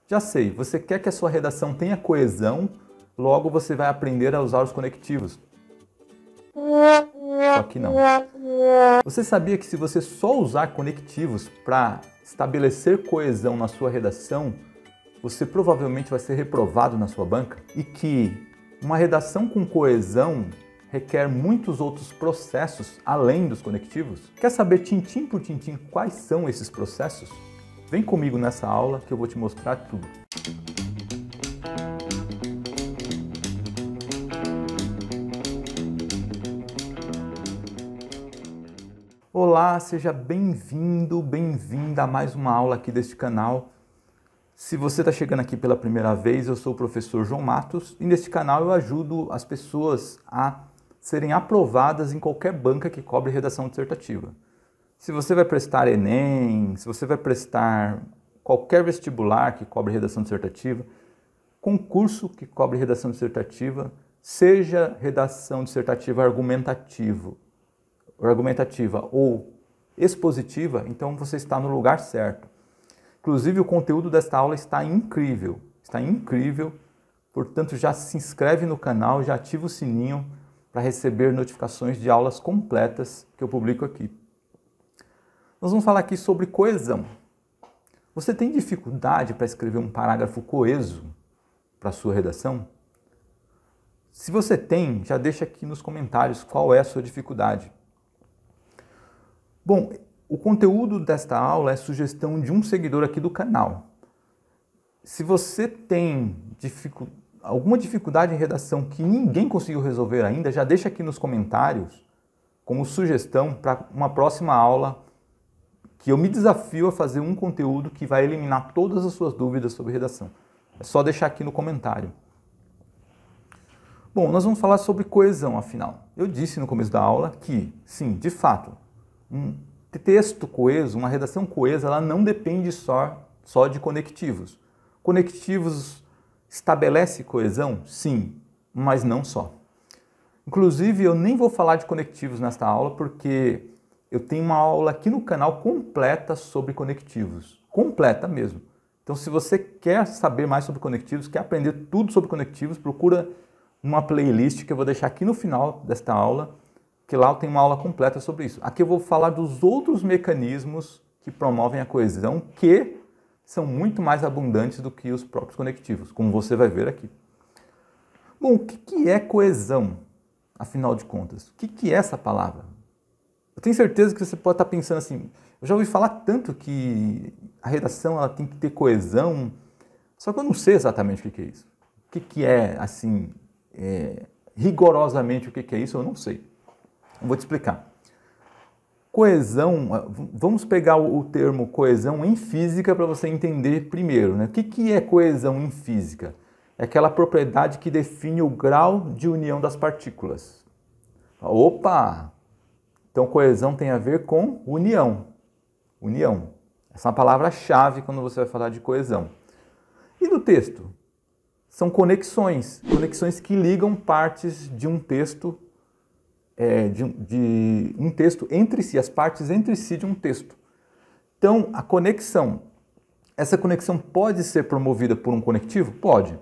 Já sei, você quer que a sua redação tenha coesão, logo você vai aprender a usar os conectivos. Só que não. Você sabia que se você só usar conectivos para estabelecer coesão na sua redação, você provavelmente vai ser reprovado na sua banca? E que uma redação com coesão requer muitos outros processos além dos conectivos? Quer saber tintim por tintim quais são esses processos? Vem comigo nessa aula que eu vou te mostrar tudo. Olá, seja bem-vindo, bem-vinda a mais uma aula aqui deste canal. Se você está chegando aqui pela primeira vez, eu sou o professor João Matos e neste canal eu ajudo as pessoas a serem aprovadas em qualquer banca que cobre redação dissertativa. Se você vai prestar Enem, se você vai prestar qualquer vestibular que cobre redação dissertativa, concurso que cobre redação dissertativa, seja redação dissertativa argumentativa ou expositiva, então você está no lugar certo. Inclusive, o conteúdo desta aula está incrível, portanto já se inscreve no canal, já ativa o sininho para receber notificações de aulas completas que eu publico aqui. Nós vamos falar aqui sobre coesão. Você tem dificuldade para escrever um parágrafo coeso para a sua redação? Se você tem, já deixa aqui nos comentários qual é a sua dificuldade. Bom, o conteúdo desta aula é sugestão de um seguidor aqui do canal. Se você tem alguma dificuldade em redação que ninguém conseguiu resolver ainda, já deixa aqui nos comentários como sugestão para uma próxima aula que eu me desafio a fazer um conteúdo que vai eliminar todas as suas dúvidas sobre redação. É só deixar aqui no comentário. Bom, nós vamos falar sobre coesão, afinal. Eu disse no começo da aula que, sim, de fato, um texto coeso, uma redação coesa, ela não depende só de conectivos. Conectivos estabelece coesão? Sim, mas não só. Inclusive, eu nem vou falar de conectivos nesta aula, porque eu tenho uma aula aqui no canal completa sobre conectivos. Completa mesmo. Então, se você quer saber mais sobre conectivos, quer aprender tudo sobre conectivos, procura uma playlist que eu vou deixar aqui no final desta aula, que lá eu tenho uma aula completa sobre isso. Aqui eu vou falar dos outros mecanismos que promovem a coesão, que são muito mais abundantes do que os próprios conectivos, como você vai ver aqui. Bom, o que é coesão, afinal de contas? O que é essa palavra? Eu tenho certeza que você pode estar pensando assim, eu já ouvi falar tanto que a redação ela tem que ter coesão, só que eu não sei exatamente o que é isso. O que é, assim, rigorosamente o que é isso, eu não sei. Eu vou te explicar. Coesão, vamos pegar o termo coesão em física para você entender primeiro, né? O que é coesão em física? É aquela propriedade que define o grau de união das partículas. Opa! Então coesão tem a ver com união. União. Essa é uma palavra-chave quando você vai falar de coesão. E no texto? São conexões. Conexões que ligam partes de um texto de um texto entre si, as partes entre si de um texto. Então, a conexão, essa conexão pode ser promovida por um conectivo? Pode.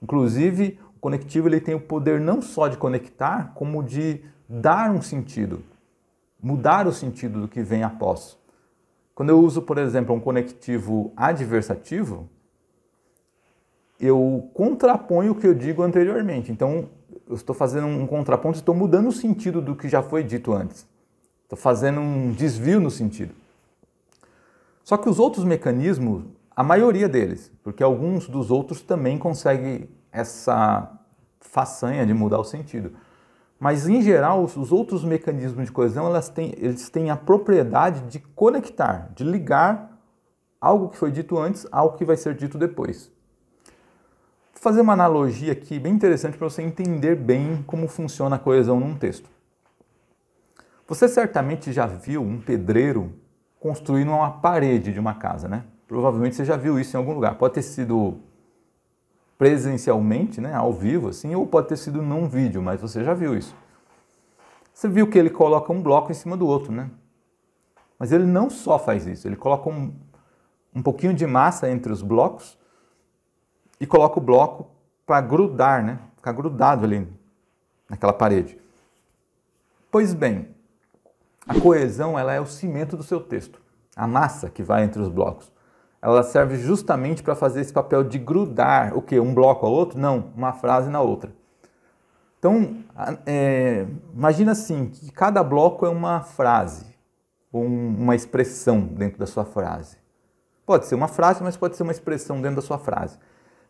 Inclusive, o conectivo ele tem o poder não só de conectar, como de dar um sentido, mudar o sentido do que vem após. Quando eu uso, por exemplo, um conectivo adversativo, eu contraponho o que eu digo anteriormente. Então, eu estou fazendo um contraponto, estou mudando o sentido do que já foi dito antes. Estou fazendo um desvio no sentido. Só que os outros mecanismos, a maioria deles, porque alguns dos outros também conseguem essa façanha de mudar o sentido. Mas, em geral, os outros mecanismos de coesão, eles têm a propriedade de conectar, de ligar algo que foi dito antes ao que vai ser dito depois. Vou fazer uma analogia aqui bem interessante para você entender bem como funciona a coesão num texto. Você certamente já viu um pedreiro construindo uma parede de uma casa, né? Provavelmente você já viu isso em algum lugar. Pode ter sido presencialmente, né, ao vivo, assim, ou pode ter sido num vídeo, mas você já viu isso. Você viu que ele coloca um bloco em cima do outro, né? Mas ele não só faz isso, ele coloca um pouquinho de massa entre os blocos e coloca o bloco para grudar, né? Ficar grudado ali naquela parede. Pois bem, a coesão ela é o cimento do seu texto, a massa que vai entre os blocos. Ela serve justamente para fazer esse papel de grudar o quê? Um bloco ao outro? Não, uma frase na outra. Então, imagina assim, que cada bloco é uma frase, ou uma expressão dentro da sua frase. Pode ser uma frase, mas pode ser uma expressão dentro da sua frase.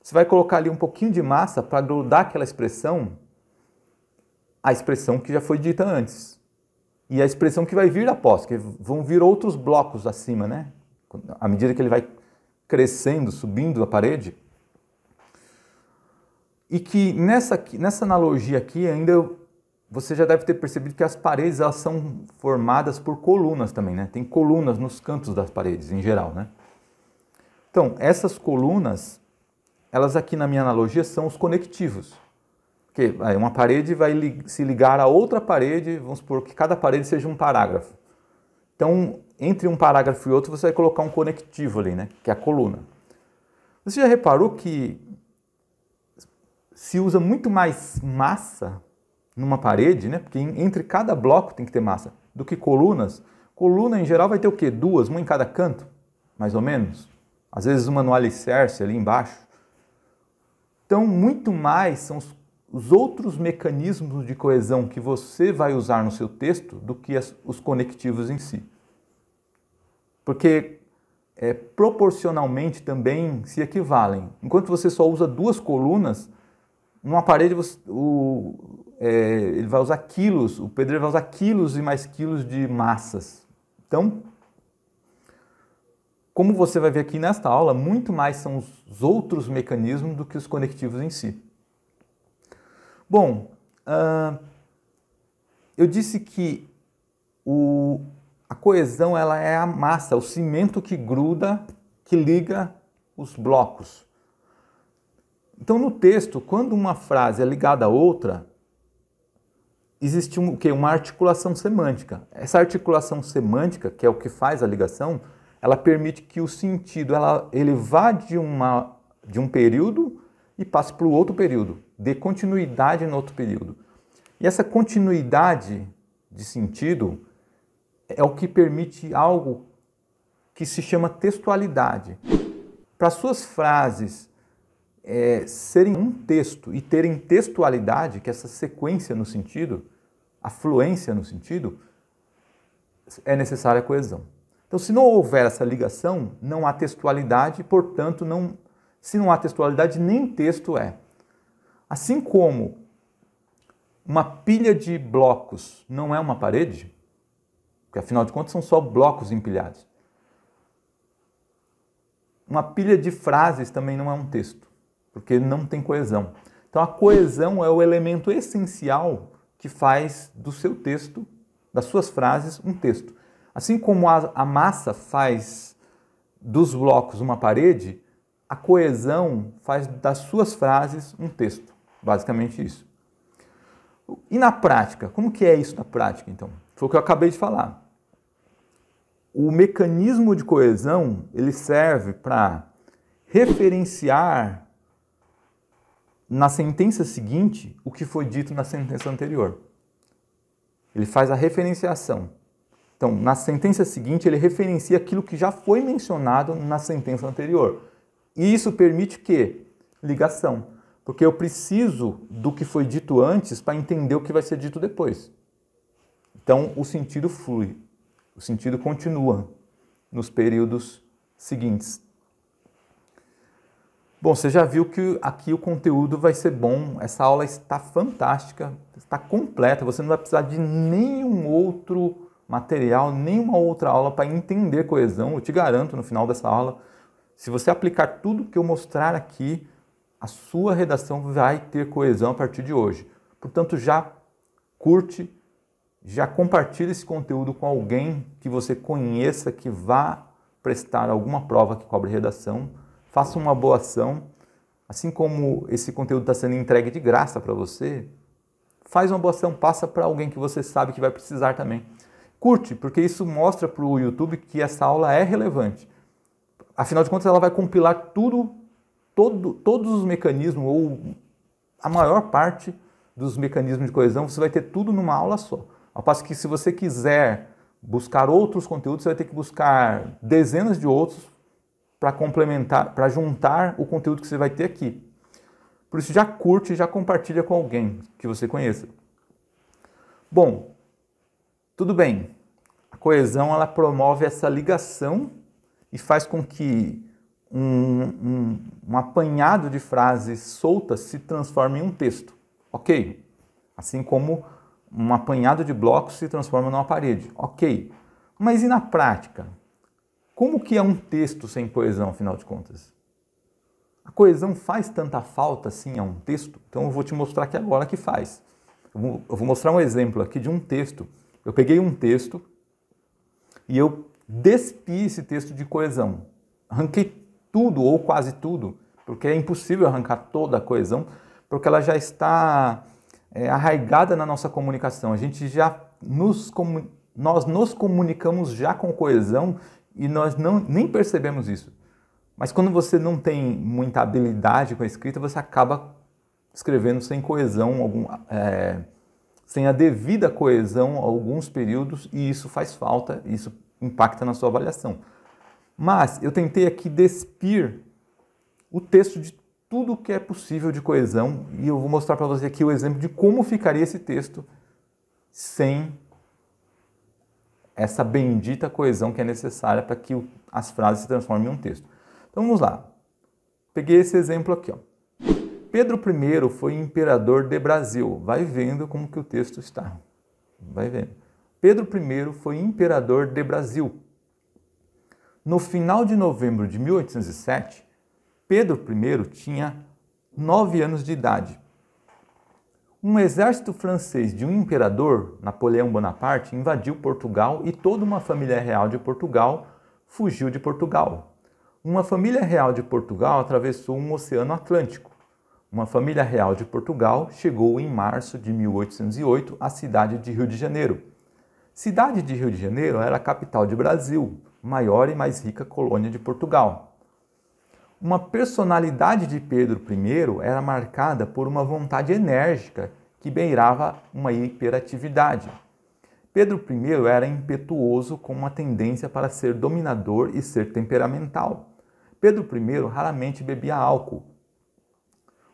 Você vai colocar ali um pouquinho de massa para grudar aquela expressão, a expressão que já foi dita antes. E a expressão que vai vir após, que vão vir outros blocos acima, né? À medida que ele vai crescendo, subindo a parede. E que nessa analogia aqui ainda você já deve ter percebido que as paredes elas são formadas por colunas também, né? Tem colunas nos cantos das paredes em geral, né? Então, essas colunas, elas aqui na minha analogia são os conectivos. Porque uma parede vai se ligar a outra parede, vamos supor que cada parede seja um parágrafo. Então, entre um parágrafo e outro, você vai colocar um conectivo ali, né? Que é a coluna. Você já reparou que se usa muito mais massa numa parede, né? Porque entre cada bloco tem que ter massa, do que colunas. Coluna, em geral, vai ter o quê? Duas, uma em cada canto, mais ou menos. Às vezes uma no alicerce ali embaixo. Então, muito mais são os outros mecanismos de coesão que você vai usar no seu texto do que os conectivos em si. Porque proporcionalmente também se equivalem. Enquanto você só usa duas colunas, numa parede ele vai usar quilos, o pedreiro vai usar quilos e mais quilos de massas. Então, como você vai ver aqui nesta aula, muito mais são os outros mecanismos do que os conectivos em si. Bom, eu disse que a coesão ela é a massa, o cimento que gruda, que liga os blocos. Então, no texto, quando uma frase é ligada a outra, existe uma articulação semântica. Essa articulação semântica, que é o que faz a ligação, ela permite que o sentido ele vá de um período e passe para o outro período, dê continuidade no outro período. E essa continuidade de sentido é o que permite algo que se chama textualidade. Para suas frases serem um texto e terem textualidade, que é essa sequência no sentido, a fluência no sentido, é necessária a coesão. Então, se não houver essa ligação, não há textualidade, portanto, se não há textualidade, nem texto é. Assim como uma pilha de blocos não é uma parede, porque afinal de contas são só blocos empilhados. Uma pilha de frases também não é um texto, porque não tem coesão. Então a coesão é o elemento essencial que faz do seu texto, das suas frases, um texto. Assim como a massa faz dos blocos uma parede, a coesão faz das suas frases um texto. Basicamente isso. E na prática? Como que é isso na prática, então? Foi o que eu acabei de falar. O mecanismo de coesão, ele serve para referenciar na sentença seguinte o que foi dito na sentença anterior. Ele faz a referenciação. Então, na sentença seguinte, ele referencia aquilo que já foi mencionado na sentença anterior. E isso permite o quê? Ligação. Porque eu preciso do que foi dito antes para entender o que vai ser dito depois. Então, o sentido flui. O sentido continua nos períodos seguintes. Bom, você já viu que aqui o conteúdo vai ser bom. Essa aula está fantástica, está completa. Você não vai precisar de nenhum outro material, nenhuma outra aula para entender coesão. Eu te garanto, no final dessa aula, se você aplicar tudo que eu mostrar aqui, a sua redação vai ter coesão a partir de hoje. Portanto, já curte, já compartilhe esse conteúdo com alguém que você conheça, que vá prestar alguma prova que cobre redação. Faça uma boa ação. Assim como esse conteúdo está sendo entregue de graça para você, faz uma boa ação, passa para alguém que você sabe que vai precisar também. Curte, porque isso mostra para o YouTube que essa aula é relevante. Afinal de contas, ela vai compilar tudo todos os mecanismos, ou a maior parte dos mecanismos de coesão, você vai ter tudo numa aula só. Ao passo que se você quiser buscar outros conteúdos, você vai ter que buscar dezenas de outros para complementar, para juntar o conteúdo que você vai ter aqui. Por isso, já curte e já compartilha com alguém que você conheça. Bom, tudo bem. A coesão, ela promove essa ligação e faz com que um apanhado de frases soltas se transforme em um texto. Ok? Assim como um apanhado de blocos se transforma numa parede. Ok. Mas e na prática? Como que é um texto sem coesão, afinal de contas? A coesão faz tanta falta assim a um texto? Então eu vou te mostrar aqui agora que faz. Eu vou mostrar um exemplo aqui de um texto. Eu peguei um texto e eu despi esse texto de coesão. Arranquei tudo ou quase tudo, porque é impossível arrancar toda a coesão, porque ela já está arraigada na nossa comunicação. A gente já nós nos comunicamos já com coesão e nós nem percebemos isso. Mas quando você não tem muita habilidade com a escrita, você acaba escrevendo sem coesão, sem a devida coesão alguns períodos, e isso faz falta, isso impacta na sua avaliação. Mas eu tentei aqui despir o texto de tudo que é possível de coesão, e eu vou mostrar para você aqui o exemplo de como ficaria esse texto sem essa bendita coesão que é necessária para que as frases se transformem em um texto. Então vamos lá. Peguei esse exemplo aqui, ó. Pedro I foi imperador de Brasil. Vai vendo como que o texto está. Vai vendo. Pedro I foi imperador de Brasil. No final de novembro de 1807, Pedro I tinha 9 anos de idade. Um exército francês de um imperador, Napoleão Bonaparte, invadiu Portugal e toda uma família real de Portugal fugiu de Portugal. Uma família real de Portugal atravessou um oceano Atlântico. Uma família real de Portugal chegou em março de 1808 à cidade de Rio de Janeiro. Cidade de Rio de Janeiro era a capital de Brasil, maior e mais rica colônia de Portugal. Uma personalidade de Pedro I era marcada por uma vontade enérgica que beirava uma hiperatividade. Pedro I era impetuoso com uma tendência para ser dominador e ser temperamental. Pedro I raramente bebia álcool.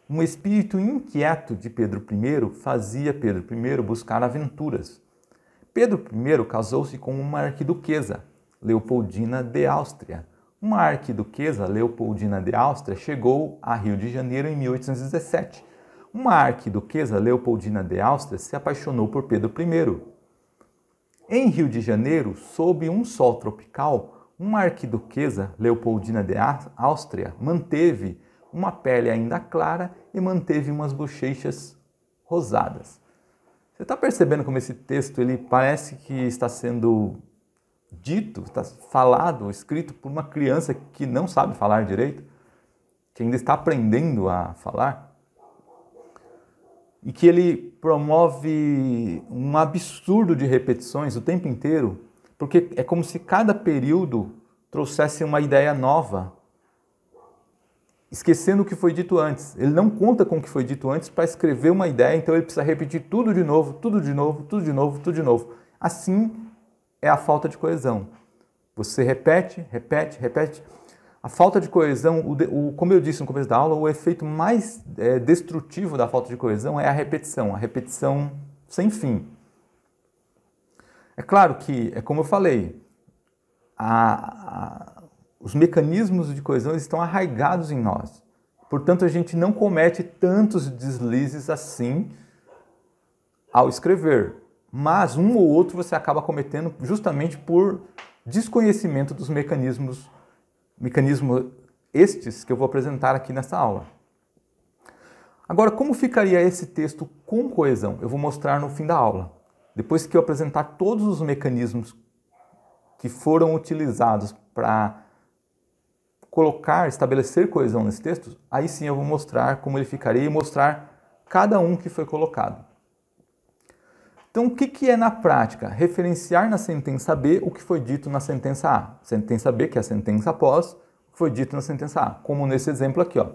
Um espírito inquieto de Pedro I fazia Pedro I buscar aventuras. Pedro I casou-se com uma arquiduquesa, Leopoldina de Áustria. Uma arquiduquesa, Leopoldina de Áustria, chegou a Rio de Janeiro em 1817. Uma arquiduquesa, Leopoldina de Áustria, se apaixonou por Pedro I. Em Rio de Janeiro, sob um sol tropical, uma arquiduquesa, Leopoldina de Áustria, manteve uma pele ainda clara e manteve umas bochechas rosadas. Você está percebendo como esse texto ele parece que está sendo dito, está falado, escrito por uma criança que não sabe falar direito, que ainda está aprendendo a falar, e que ele promove um absurdo de repetições o tempo inteiro, porque é como se cada período trouxesse uma ideia nova, esquecendo o que foi dito antes. Ele não conta com o que foi dito antes para escrever uma ideia, então ele precisa repetir tudo de novo, tudo de novo, tudo de novo, tudo de novo. Assim é a falta de coesão. Você repete, repete, repete. A falta de coesão, como eu disse no começo da aula, o efeito mais destrutivo da falta de coesão é a repetição sem fim. É claro que, é como eu falei, os mecanismos de coesão estão arraigados em nós. Portanto, a gente não comete tantos deslizes assim ao escrever. Mas um ou outro você acaba cometendo justamente por desconhecimento dos mecanismos estes que eu vou apresentar aqui nessa aula. Agora, como ficaria esse texto com coesão? Eu vou mostrar no fim da aula. Depois que eu apresentar todos os mecanismos que foram utilizados para estabelecer coesão nesse texto, aí sim eu vou mostrar como ele ficaria e mostrar cada um que foi colocado. Então, o que é na prática? Referenciar na sentença B o que foi dito na sentença A. Sentença B, que é a sentença após, o que foi dito na sentença A, como nesse exemplo aqui, ó.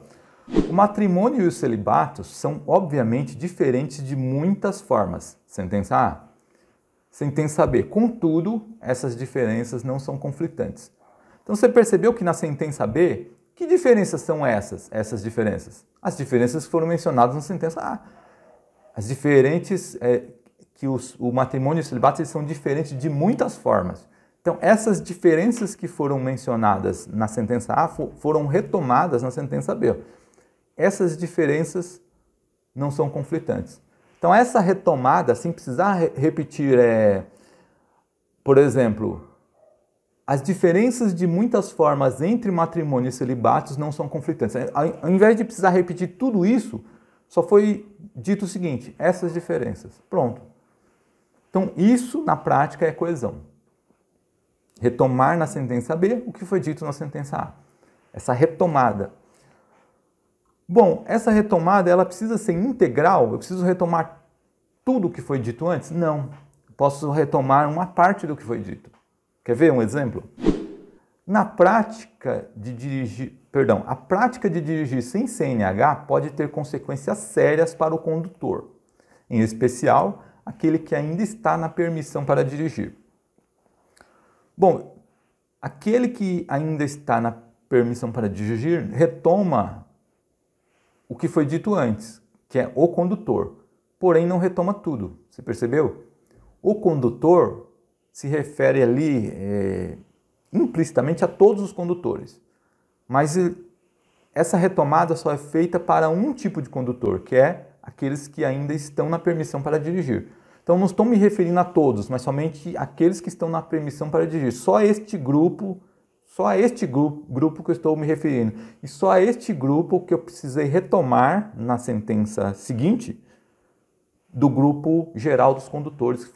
O matrimônio e o celibato são obviamente diferentes de muitas formas. Sentença A. Sentença B. Contudo, essas diferenças não são conflitantes. Então você percebeu que na sentença B, que diferenças são essas diferenças? As diferenças que foram mencionadas na sentença A. As diferentes, que o matrimônio e o celibato eles são diferentes de muitas formas. Então essas diferenças que foram mencionadas na sentença A foram retomadas na sentença B. Essas diferenças não são conflitantes. Então essa retomada, sem precisar repetir, por exemplo, as diferenças de muitas formas entre matrimônio e celibatos não são conflitantes. Ao invés de precisar repetir tudo isso, só foi dito o seguinte, essas diferenças. Pronto. Então isso, na prática, é coesão. Retomar na sentença B o que foi dito na sentença A. Essa retomada. Bom, essa retomada ela precisa ser integral? Eu preciso retomar tudo o que foi dito antes? Não. Posso retomar uma parte do que foi dito. Quer ver um exemplo? Na prática de dirigir, a prática de dirigir sem CNH pode ter consequências sérias para o condutor, em especial aquele que ainda está na permissão para dirigir. Bom, aquele que ainda está na permissão para dirigir retoma o que foi dito antes, que é o condutor, porém não retoma tudo. Você percebeu? O condutor se refere ali implicitamente a todos os condutores, mas essa retomada só é feita para um tipo de condutor, que é aqueles que ainda estão na permissão para dirigir. Então não estou me referindo a todos, mas somente aqueles que estão na permissão para dirigir. Só a este grupo que eu estou me referindo. E só a este grupo que eu precisei retomar na sentença seguinte do grupo geral dos condutores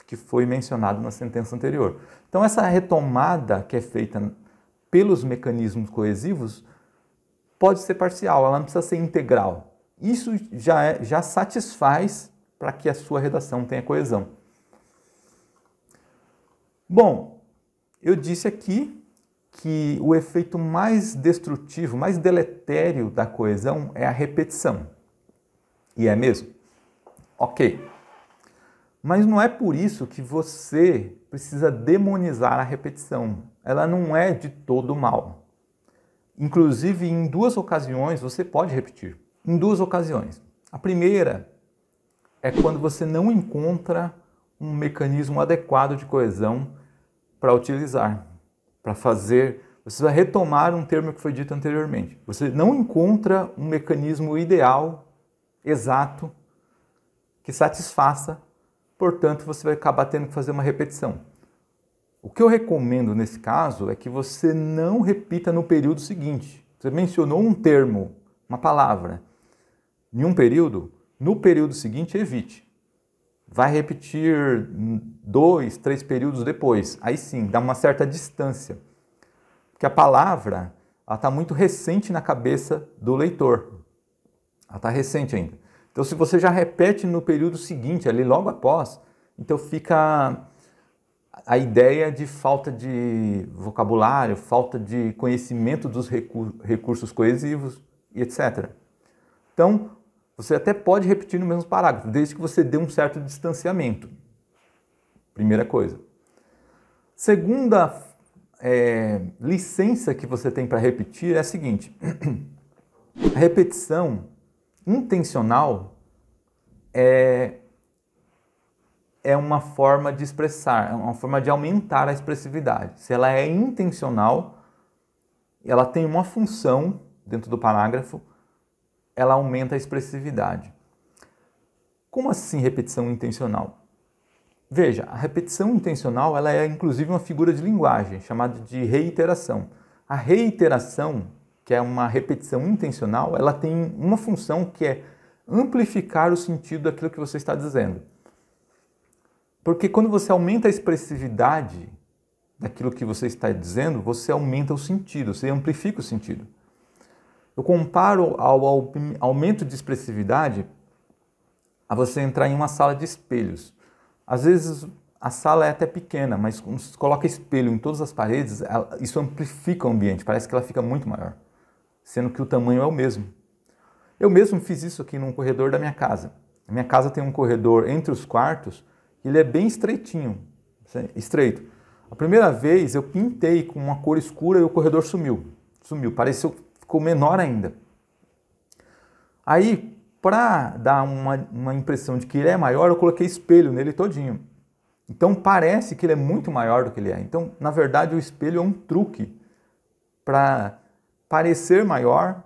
que foi mencionado na sentença anterior. Então essa retomada que é feita pelos mecanismos coesivos pode ser parcial, ela não precisa ser integral. Isso já satisfaz para que a sua redação tenha coesão. Bom, eu disse aqui que o efeito mais destrutivo, mais deletério da coesão é a repetição. E é mesmo? Ok. Mas não é por isso que você precisa demonizar a repetição. Ela não é de todo mal. Inclusive, em 2 ocasiões, você pode repetir. Em 2 ocasiões. A primeira é quando você não encontra um mecanismo adequado de coesão para utilizar. Para fazer, você vai retomar um termo que foi dito anteriormente. Você não encontra um mecanismo ideal, exato, que satisfaça, portanto, você vai acabar tendo que fazer uma repetição. O que eu recomendo nesse caso é que você não repita no período seguinte. Você mencionou um termo, uma palavra, em um período, no período seguinte evite. Vai repetir 2, 3 períodos depois. Aí sim, dá uma certa distância. Porque a palavra está muito recente na cabeça do leitor. Ela está recente ainda. Então, se você já repete no período seguinte, ali logo após, então fica a ideia de falta de vocabulário, falta de conhecimento dos recursos coesivos e etc. Então, você até pode repetir no mesmo parágrafo, desde que você dê um certo distanciamento. Primeira coisa. Segunda licença que você tem para repetir é a seguinte. A repetição intencional é uma forma de expressar, é uma forma de aumentar a expressividade. Se ela é intencional, ela tem uma função dentro do parágrafo, ela aumenta a expressividade. Como assim repetição intencional? Veja, a repetição intencional ela é inclusive uma figura de linguagem chamada de reiteração. A reiteração, que é uma repetição intencional, ela tem uma função que é amplificar o sentido daquilo que você está dizendo. Porque quando você aumenta a expressividade daquilo que você está dizendo, você aumenta o sentido, você amplifica o sentido. Eu comparo ao aumento de expressividade a você entrar em uma sala de espelhos. Às vezes a sala é até pequena, mas quando você coloca espelho em todas as paredes, isso amplifica o ambiente, parece que ela fica muito maior, sendo que o tamanho é o mesmo. Eu mesmo fiz isso aqui num corredor da minha casa. A minha casa tem um corredor entre os quartos, e ele é bem estreitinho, estreito. A primeira vez eu pintei com uma cor escura e o corredor sumiu, ficou menor ainda. Aí, para dar uma impressão de que ele é maior, eu coloquei espelho nele todinho. Então parece que ele é muito maior do que ele é. Então, na verdade, o espelho é um truque para parecer maior,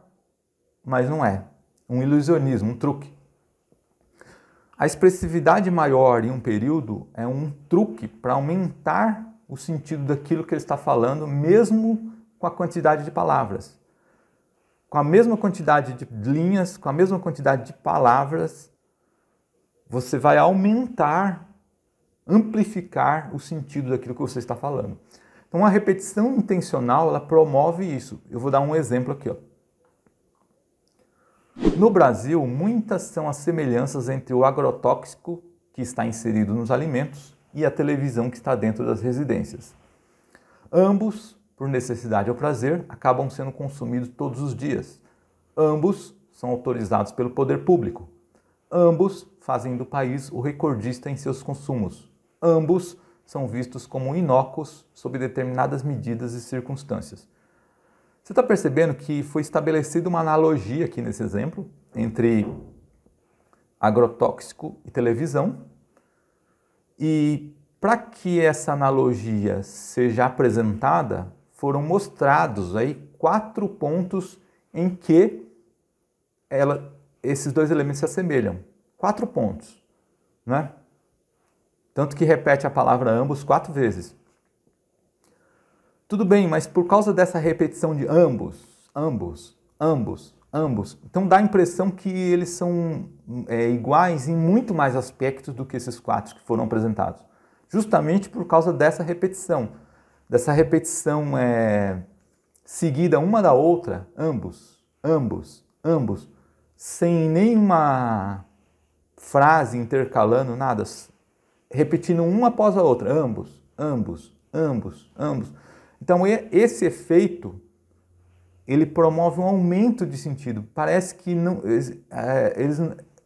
mas não é. Um ilusionismo, um truque. A expressividade maior em um período é um truque para aumentar o sentido daquilo que ele está falando, mesmo com a quantidade de palavras. Com a mesma quantidade de linhas, com a mesma quantidade de palavras, você vai amplificar o sentido daquilo que você está falando. Então, a repetição intencional, ela promove isso. Eu vou dar um exemplo aqui, ó. No Brasil, muitas são as semelhanças entre o agrotóxico que está inserido nos alimentos e a televisão que está dentro das residências. Ambos, por necessidade ou prazer, acabam sendo consumidos todos os dias. Ambos são autorizados pelo poder público. Ambos fazem do país o recordista em seus consumos. Ambos são vistos como inócuos sob determinadas medidas e circunstâncias. Você está percebendo que foi estabelecida uma analogia aqui nesse exemplo entre agrotóxico e televisão. E para que essa analogia seja apresentada, foram mostrados aí 4 pontos em que esses dois elementos se assemelham. 4 pontos, né? Tanto que repete a palavra ambos 4 vezes. Tudo bem, mas por causa dessa repetição de ambos, então dá a impressão que eles são iguais em muito mais aspectos do que esses 4 que foram apresentados. Justamente por causa dessa repetição seguida uma da outra, ambos, sem nenhuma frase intercalando, nada, repetindo uma após a outra, ambos. Então esse efeito, ele promove um aumento de sentido. Parece que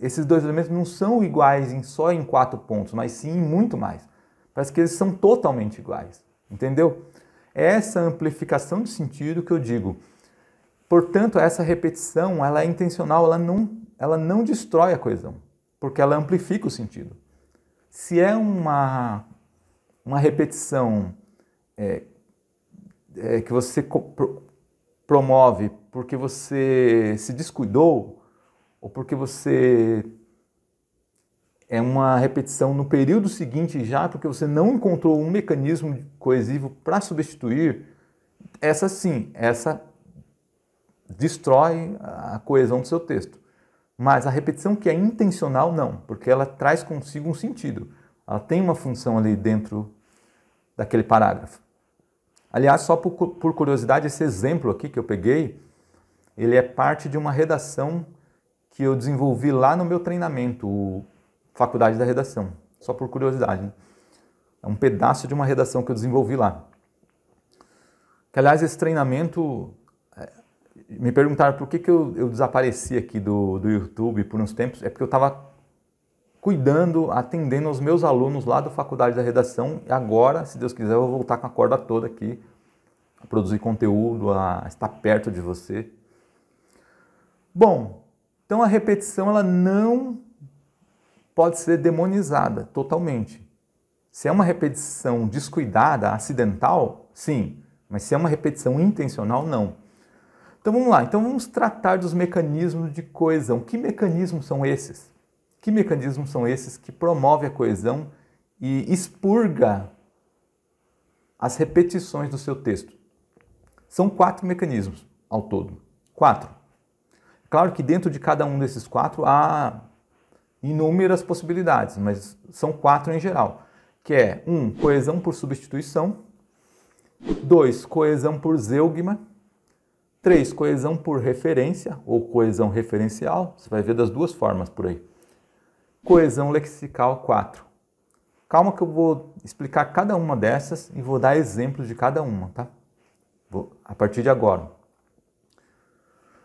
esses dois elementos não são iguais só em 4 pontos, mas sim em muito mais. Parece que eles são totalmente iguais, entendeu? É essa amplificação de sentido que eu digo. Portanto, essa repetição, ela é intencional, ela não destrói a coesão, porque ela amplifica o sentido. Se é uma repetição que você promove porque você se descuidou, ou porque você é uma repetição no período seguinte já, porque você não encontrou um mecanismo coesivo para substituir, essa destrói a coesão do seu texto. Mas a repetição que é intencional, não, porque ela traz consigo um sentido. Ela tem uma função ali dentro daquele parágrafo. Aliás, só por curiosidade, esse exemplo aqui que eu peguei, ele é parte de uma redação que eu desenvolvi lá no meu treinamento, Faculdade da Redação. Só por curiosidade, né? É um pedaço de uma redação que eu desenvolvi lá. Que, aliás, esse treinamento... Me perguntaram por que eu desapareci aqui do YouTube por uns tempos. É porque eu estava atendendo aos meus alunos lá da Faculdade da Redação. E agora, se Deus quiser, eu vou voltar com a corda toda aqui, a produzir conteúdo, a estar perto de você. Bom, então a repetição ela não pode ser demonizada totalmente. Se é uma repetição descuidada, acidental, sim. Mas se é uma repetição intencional, não. Então vamos lá, vamos tratar dos mecanismos de coesão. Que mecanismos são esses? Que mecanismos são esses que promovem a coesão e expurga as repetições do seu texto? São 4 mecanismos ao todo. 4. Claro que dentro de cada um desses 4 há inúmeras possibilidades, mas são 4 em geral. Que é 1, coesão por substituição. 2, coesão por zeugma. 3, coesão por referência ou coesão referencial. Você vai ver das 2 formas por aí. Coesão lexical 4. Calma que eu vou explicar cada uma dessas e vou dar exemplos de cada uma, tá? A partir de agora.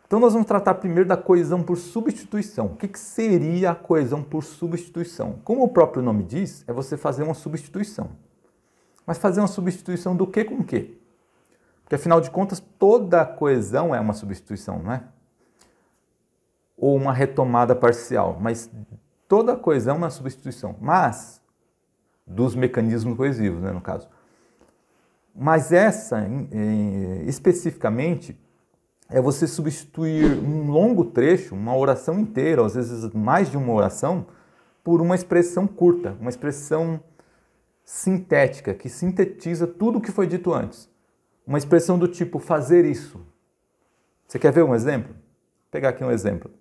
Então nós vamos tratar primeiro da coesão por substituição. O que seria a coesão por substituição? Como o próprio nome diz, é você fazer uma substituição. Mas fazer uma substituição do que com o quê? Porque afinal de contas toda coesão é uma substituição, não é? Ou uma retomada parcial, mas toda coesão é uma substituição, mas dos mecanismos coesivos, né, no caso. Mas essa, especificamente, é você substituir um longo trecho, uma oração inteira, às vezes mais de uma oração, por uma expressão curta, uma expressão sintética, que sintetiza tudo o que foi dito antes. Uma expressão do tipo fazer isso. Você quer ver um exemplo? Vou pegar aqui um exemplo.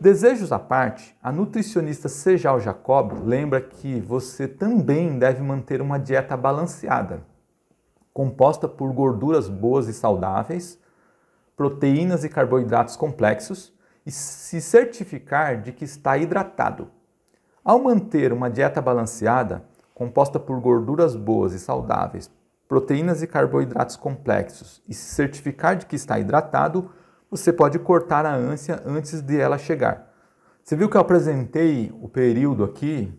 Desejos à parte, a nutricionista Sejal Jacob lembra que você também deve manter uma dieta balanceada, composta por gorduras boas e saudáveis, proteínas e carboidratos complexos e se certificar de que está hidratado. Ao manter uma dieta balanceada, composta por gorduras boas e saudáveis, proteínas e carboidratos complexos e se certificar de que está hidratado, você pode cortar a ânsia antes de ela chegar. Você viu que eu apresentei o período aqui,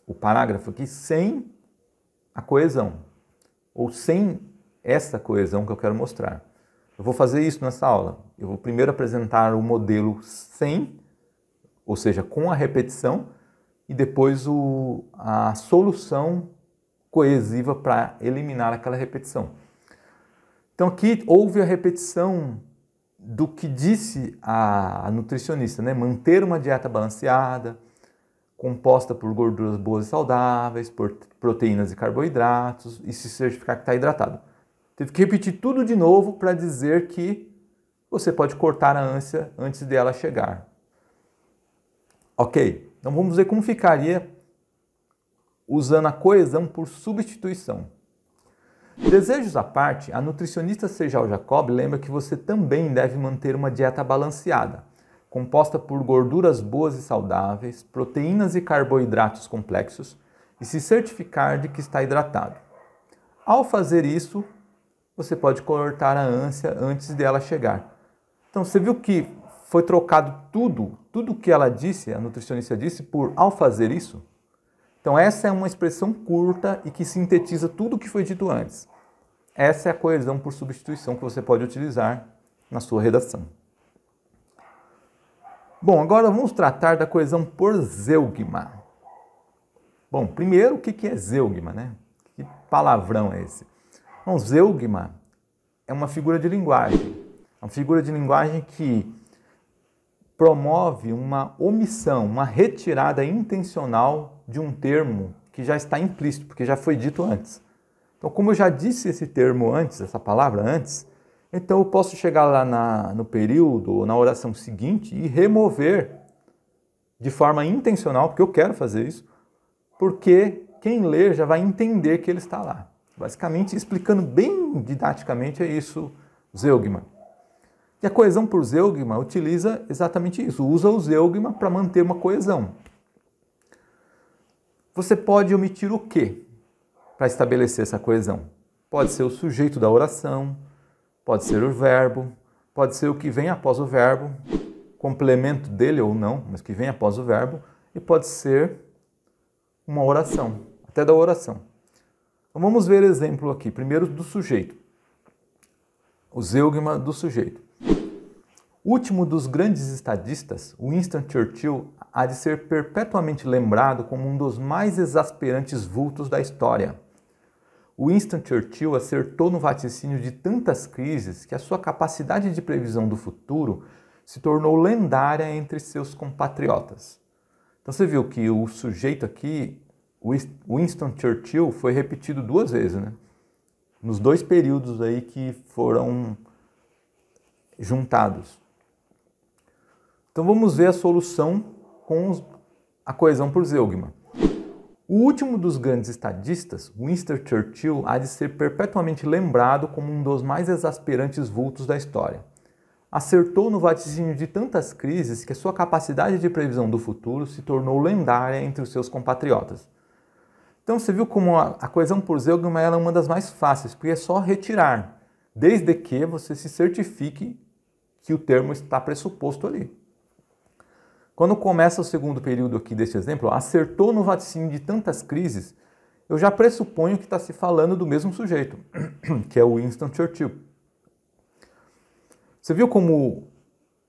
o parágrafo aqui, sem a coesão, ou sem essa coesão que eu quero mostrar. Eu vou fazer isso nessa aula. Eu vou primeiro apresentar o modelo sem, ou seja, com a repetição, e depois a solução coesiva para eliminar aquela repetição. Então aqui houve a repetição do que disse a nutricionista, né? Manter uma dieta balanceada, composta por gorduras boas e saudáveis, por proteínas e carboidratos, e se certificar que está hidratado. Teve que repetir tudo de novo para dizer que você pode cortar a ânsia antes dela chegar. Ok, então vamos ver como ficaria usando a coesão por substituição. Desejos à parte, a nutricionista Sejal Jacob lembra que você também deve manter uma dieta balanceada, composta por gorduras boas e saudáveis, proteínas e carboidratos complexos, e se certificar de que está hidratado. Ao fazer isso, você pode cortar a ânsia antes dela chegar. Então você viu que foi trocado tudo que ela disse, a nutricionista disse, por ao fazer isso? Então essa é uma expressão curta e que sintetiza tudo o que foi dito antes. Essa é a coesão por substituição que você pode utilizar na sua redação. Bom, agora vamos tratar da coesão por zeugma. Bom, primeiro, o que é zeugma, né? Que palavrão é esse? Bom, zeugma é uma figura de linguagem. É uma figura de linguagem que promove uma omissão, uma retirada intencional de um termo que já está implícito, porque já foi dito antes. Então, como eu já disse esse termo antes, essa palavra antes, então eu posso chegar lá no período ou na oração seguinte e remover de forma intencional, porque eu quero fazer isso, porque quem ler já vai entender que ele está lá. Basicamente, explicando bem didaticamente, é isso, zeugma. E a coesão por zeugma utiliza exatamente isso, usa o zeugma para manter uma coesão. Você pode omitir o quê para estabelecer essa coesão? Pode ser o sujeito da oração, pode ser o verbo, pode ser o que vem após o verbo, complemento dele ou não, mas que vem após o verbo, e pode ser uma oração, até da oração. Então vamos ver exemplo aqui, primeiro do sujeito, o zeugma do sujeito. O último dos grandes estadistas, Winston Churchill, há de ser perpetuamente lembrado como um dos mais exasperantes vultos da história. Winston Churchill acertou no vaticínio de tantas crises que a sua capacidade de previsão do futuro se tornou lendária entre seus compatriotas. Então você viu que o sujeito aqui, Winston Churchill, foi repetido 2 vezes, né? Nos 2 períodos aí que foram juntados. Então vamos ver a solução com a coesão por zeugma. O último dos grandes estadistas, Winston Churchill, há de ser perpetuamente lembrado como um dos mais exasperantes vultos da história. Acertou no vaticínio de tantas crises que a sua capacidade de previsão do futuro se tornou lendária entre os seus compatriotas. Então você viu como a coesão por zeugma é uma das mais fáceis, porque é só retirar, desde que você se certifique que o termo está pressuposto ali. Quando começa o segundo período aqui deste exemplo, acertou no vaticínio de tantas crises, eu já pressuponho que está se falando do mesmo sujeito, que é o Winston Churchill. Você viu como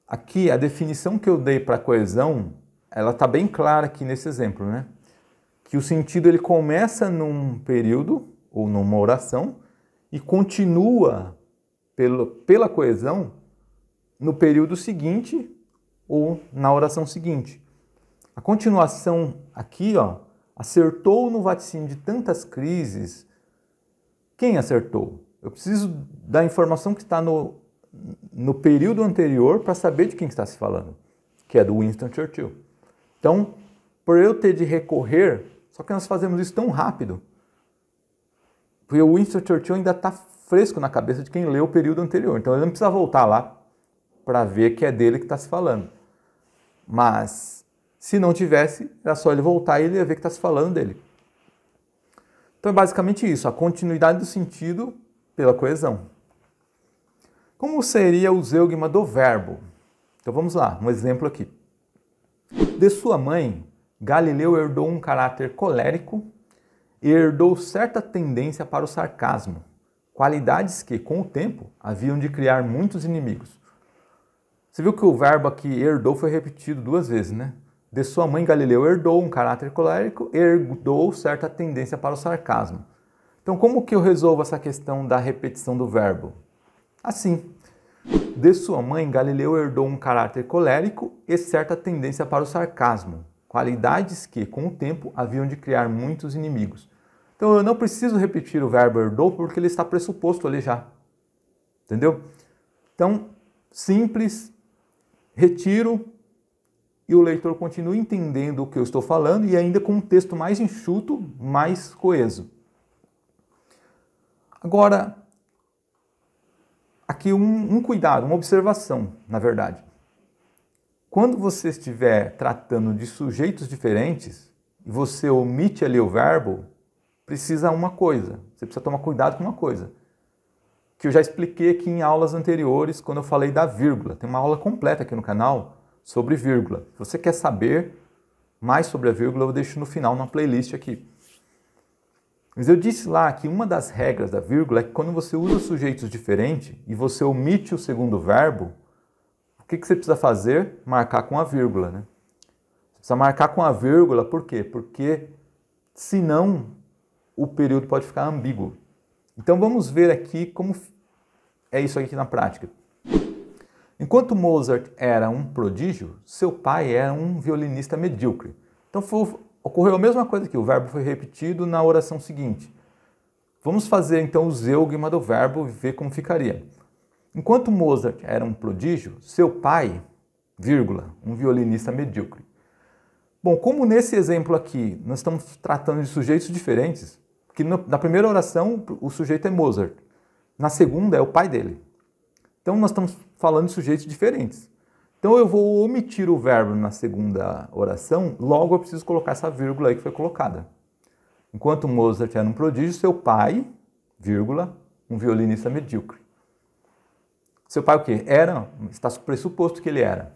aqui a definição que eu dei para coesão, ela está bem clara aqui nesse exemplo, né? Que o sentido ele começa num período ou numa oração e continua pela coesão no período seguinte ou na oração seguinte. A continuação aqui, ó, acertou no vaticínio de tantas crises. Quem acertou? Eu preciso da informação que está no período anterior para saber de quem está se falando, que é do Winston Churchill. Então, por eu ter de recorrer, só que nós fazemos isso tão rápido, porque o Winston Churchill ainda está fresco na cabeça de quem leu o período anterior. Então, ele não precisa voltar lá para ver que é dele que está se falando. Mas, se não tivesse, era só ele voltar e ele ia ver que está se falando dele. Então, é basicamente isso, a continuidade do sentido pela coesão. Como seria o zeugma do verbo? Então, vamos lá, um exemplo aqui. De sua mãe, Galileu herdou um caráter colérico e herdou certa tendência para o sarcasmo, qualidades que, com o tempo, haviam de criar muitos inimigos. Você viu que o verbo aqui herdou foi repetido duas vezes, né? De sua mãe, Galileu herdou um caráter colérico e herdou certa tendência para o sarcasmo. Então, como que eu resolvo essa questão da repetição do verbo? Assim, de sua mãe, Galileu herdou um caráter colérico e certa tendência para o sarcasmo, qualidades que, com o tempo, haviam de criar muitos inimigos. Então, eu não preciso repetir o verbo herdou porque ele está pressuposto ali já. Entendeu? Então, simples, retiro e o leitor continua entendendo o que eu estou falando e ainda com um texto mais enxuto, mais coeso. Agora, aqui um cuidado, uma observação, na verdade. Quando você estiver tratando de sujeitos diferentes e você omite ali o verbo, precisa uma coisa. Você precisa tomar cuidado com uma coisa. Que eu já expliquei aqui em aulas anteriores, quando eu falei da vírgula. Tem uma aula completa aqui no canal sobre vírgula. Se você quer saber mais sobre a vírgula, eu deixo no final, na playlist aqui. Mas eu disse lá que uma das regras da vírgula é que quando você usa sujeitos diferentes e você omite o segundo verbo, o que você precisa fazer? Marcar com a vírgula, né? Você precisa marcar com a vírgula, por quê? Porque senão o período pode ficar ambíguo. Então vamos ver aqui como é isso aqui na prática. Enquanto Mozart era um prodígio, seu pai era um violinista medíocre. Então ocorreu a mesma coisa aqui, o verbo foi repetido na oração seguinte. Vamos fazer então o zeugma do verbo e ver como ficaria. Enquanto Mozart era um prodígio, seu pai, vírgula, um violinista medíocre. Bom, como nesse exemplo aqui nós estamos tratando de sujeitos diferentes, que na primeira oração o sujeito é Mozart, na segunda é o pai dele. Então nós estamos falando de sujeitos diferentes. Então eu vou omitir o verbo na segunda oração, logo eu preciso colocar essa vírgula aí que foi colocada. Enquanto Mozart era um prodígio, seu pai, vírgula, um violinista medíocre. Seu pai o quê? Era, está pressuposto que ele era.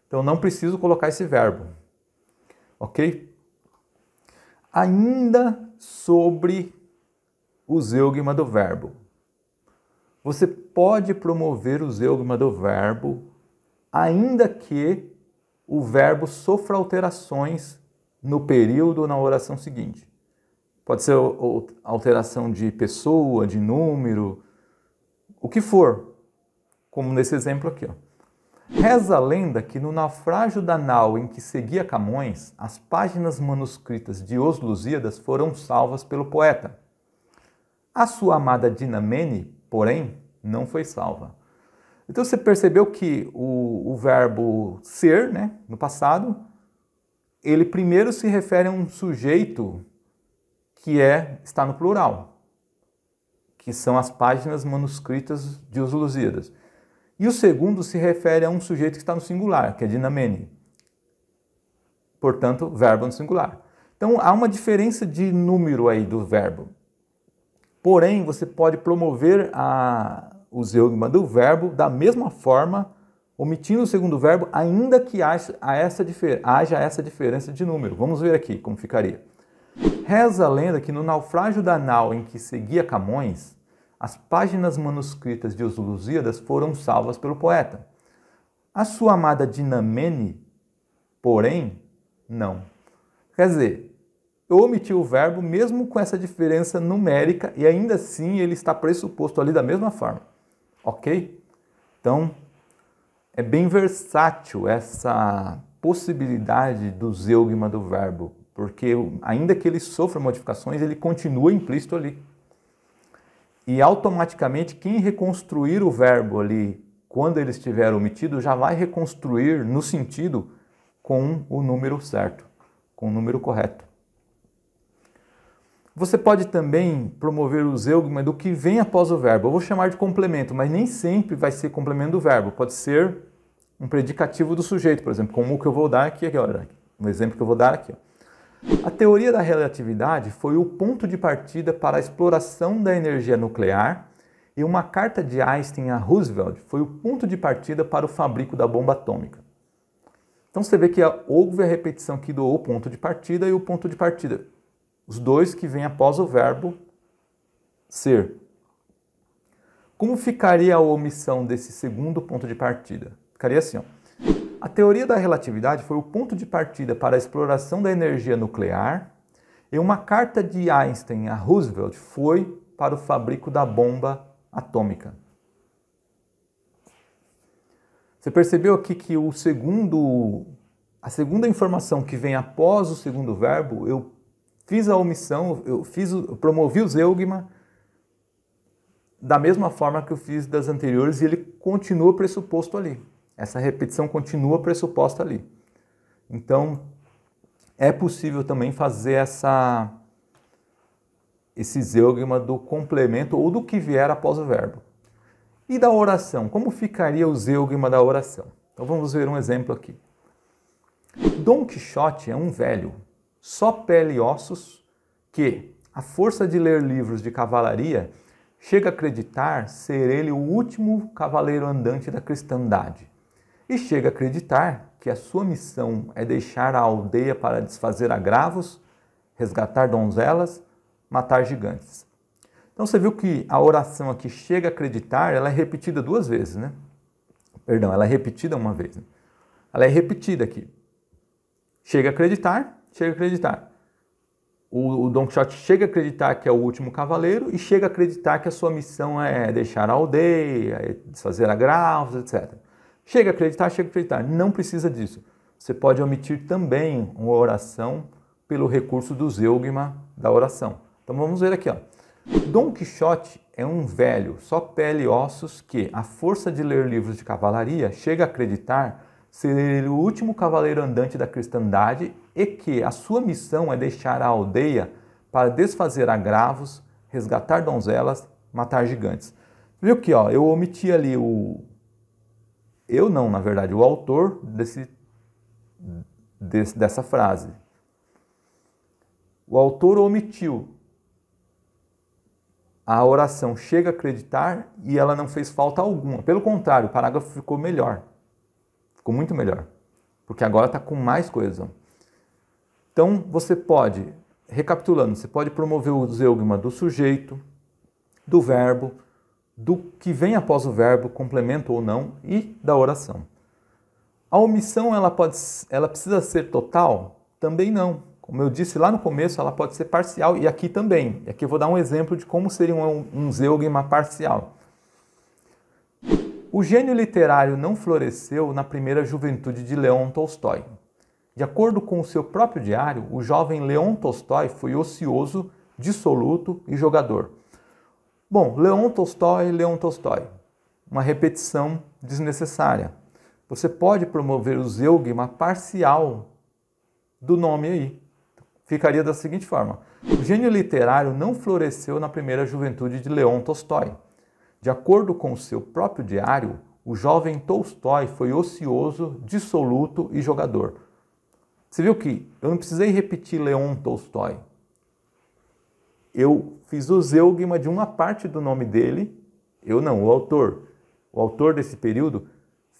Então não preciso colocar esse verbo. Ok? Ainda sobre o zeugma do verbo. Você pode promover o zeugma do verbo ainda que o verbo sofra alterações no período ou na oração seguinte. Pode ser alteração de pessoa, de número, o que for, como nesse exemplo aqui. Ó. Reza a lenda que no naufrágio da nau em que seguia Camões, as páginas manuscritas de Os Lusíadas foram salvas pelo poeta. A sua amada Dinamene, porém, não foi salva. Então você percebeu que o verbo ser, né, no passado, ele primeiro se refere a um sujeito que está no plural, que são as páginas manuscritas de Os Lusíadas. E o segundo se refere a um sujeito que está no singular, que é Dinamene. Portanto, verbo no singular. Então, há uma diferença de número aí do verbo. Porém, você pode promover o zeugma do verbo da mesma forma, omitindo o segundo verbo, ainda que haja essa diferença de número. Vamos ver aqui como ficaria. Reza a lenda que no naufrágio da nau em que seguia Camões, as páginas manuscritas de Os Lusíadas foram salvas pelo poeta. A sua amada Dinamene, porém, não. Quer dizer, eu omiti o verbo mesmo com essa diferença numérica e ainda assim ele está pressuposto ali da mesma forma. Ok? Então, é bem versátil essa possibilidade do zeugma do verbo, porque ainda que ele sofra modificações, ele continua implícito ali. E automaticamente quem reconstruir o verbo ali, quando ele estiver omitido, já vai reconstruir no sentido com o número certo, com o número correto. Você pode também promover o zeugma do que vem após o verbo. Eu vou chamar de complemento, mas nem sempre vai ser complemento do verbo. Pode ser um predicativo do sujeito, por exemplo, como o que eu vou dar aqui agora. Um exemplo que eu vou dar aqui. A teoria da relatividade foi o ponto de partida para a exploração da energia nuclear e uma carta de Einstein a Roosevelt foi o ponto de partida para o fabrico da bomba atômica. Então você vê que houve a repetição aqui do ponto de partida e o ponto de partida. Os dois que vêm após o verbo ser. Como ficaria a omissão desse segundo ponto de partida? Ficaria assim, ó. A teoria da relatividade foi o ponto de partida para a exploração da energia nuclear e uma carta de Einstein a Roosevelt foi para o fabrico da bomba atômica. Você percebeu aqui que a segunda informação que vem após o segundo verbo, eu fiz a omissão, eu promovi o zeugma da mesma forma que eu fiz das anteriores e ele continua pressuposto ali. Essa repetição continua pressuposta ali. Então, é possível também fazer esse zeugma do complemento ou do que vier após o verbo. E da oração? Como ficaria o zeugma da oração? Então, vamos ver um exemplo aqui. Dom Quixote é um velho, só pele e ossos, que, à força de ler livros de cavalaria, chega a acreditar ser ele o último cavaleiro andante da cristandade. E chega a acreditar que a sua missão é deixar a aldeia para desfazer agravos, resgatar donzelas, matar gigantes. Então você viu que a oração aqui chega a acreditar, ela é repetida duas vezes, né? Perdão, ela é repetida uma vez. Né? Ela é repetida aqui. Chega a acreditar, chega a acreditar. O Dom Quixote chega a acreditar que é o último cavaleiro e chega a acreditar que a sua missão é deixar a aldeia, é desfazer agravos, etc. Chega a acreditar, não precisa disso. Você pode omitir também uma oração pelo recurso do zeugma da oração. Então vamos ver aqui, ó. Dom Quixote é um velho, só pele e ossos, que, à força de ler livros de cavalaria, chega a acreditar ser ele o último cavaleiro andante da cristandade e que a sua missão é deixar a aldeia para desfazer agravos, resgatar donzelas, matar gigantes. Viu que ó, eu omiti ali o autor dessa frase. O autor omitiu. A oração chega a acreditar e ela não fez falta alguma. Pelo contrário, o parágrafo ficou melhor. Ficou muito melhor. Porque agora está com mais coesão. Então, você pode, recapitulando, você pode promover o zeugma do sujeito, do verbo, do que vem após o verbo, complemento ou não, e da oração. A omissão, ela precisa ser total? Também não. Como eu disse lá no começo, ela pode ser parcial e aqui também. E aqui eu vou dar um exemplo de como seria um zeugma parcial. O gênio literário não floresceu na primeira juventude de Leon Tolstói. De acordo com o seu próprio diário, o jovem Leon Tolstói foi ocioso, dissoluto e jogador. Bom, Leon Tolstói. Uma repetição desnecessária. Você pode promover o zeugma parcial do nome aí. Ficaria da seguinte forma. O gênio literário não floresceu na primeira juventude de Leon Tolstói. De acordo com o seu próprio diário, o jovem Tolstói foi ocioso, dissoluto e jogador. Você viu que eu não precisei repetir Leon Tolstói. Eu fiz o zeugma de uma parte do nome dele, eu não, o autor. O autor desse período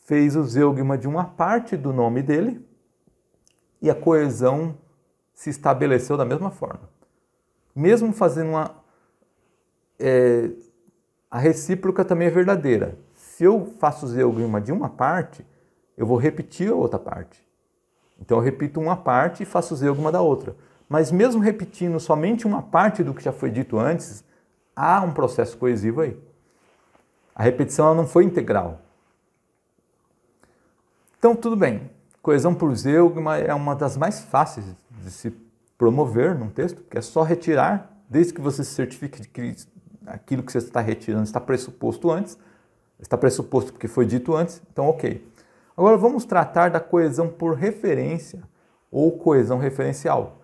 fez o zeugma de uma parte do nome dele e a coesão se estabeleceu da mesma forma. Mesmo fazendo a recíproca também é verdadeira. Se eu faço o zeugma de uma parte, eu vou repetir a outra parte. Então eu repito uma parte e faço o zeugma da outra. Mas mesmo repetindo somente uma parte do que já foi dito antes, há um processo coesivo aí. A repetição ela não foi integral. Então tudo bem. Coesão por zeugma é uma das mais fáceis de se promover num texto, porque é só retirar, desde que você se certifique de que aquilo que você está retirando está pressuposto antes, está pressuposto porque foi dito antes, então ok. Agora vamos tratar da coesão por referência ou coesão referencial.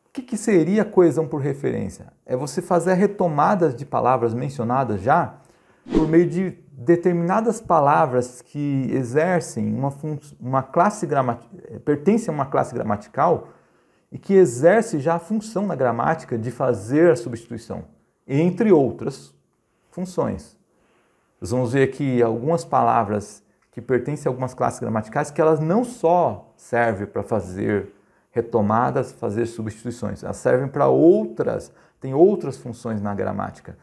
O que seria coesão por referência? É você fazer retomadas de palavras mencionadas já por meio de determinadas palavras que exercem uma classe pertencem a uma classe gramatical e que exerce já a função na gramática de fazer a substituição, entre outras funções. Nós vamos ver aqui algumas palavras que pertencem a algumas classes gramaticais que elas não só servem para fazer retomadas, fazer substituições, elas servem para tem outras funções na gramática,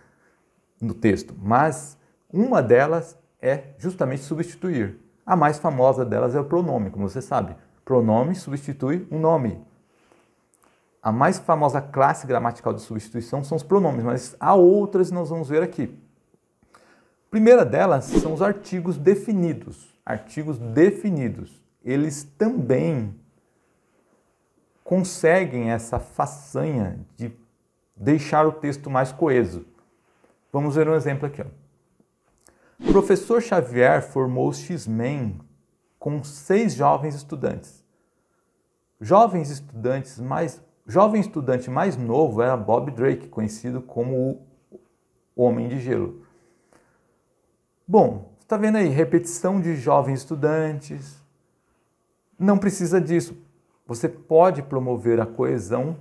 no texto, mas uma delas é justamente substituir. A mais famosa delas é o pronome, como você sabe. Pronome substitui um nome. A mais famosa classe gramatical de substituição são os pronomes, mas há outras que nós vamos ver aqui. A primeira delas são os artigos definidos. Artigos definidos. Eles também conseguem essa façanha de deixar o texto mais coeso. Vamos ver um exemplo aqui. O professor Xavier formou os X-Men com 6 jovens estudantes. Jovem estudante mais novo era Bob Drake, conhecido como o Homem de Gelo. Bom, você está vendo aí, repetição de jovens estudantes. Não precisa disso. Você pode promover a coesão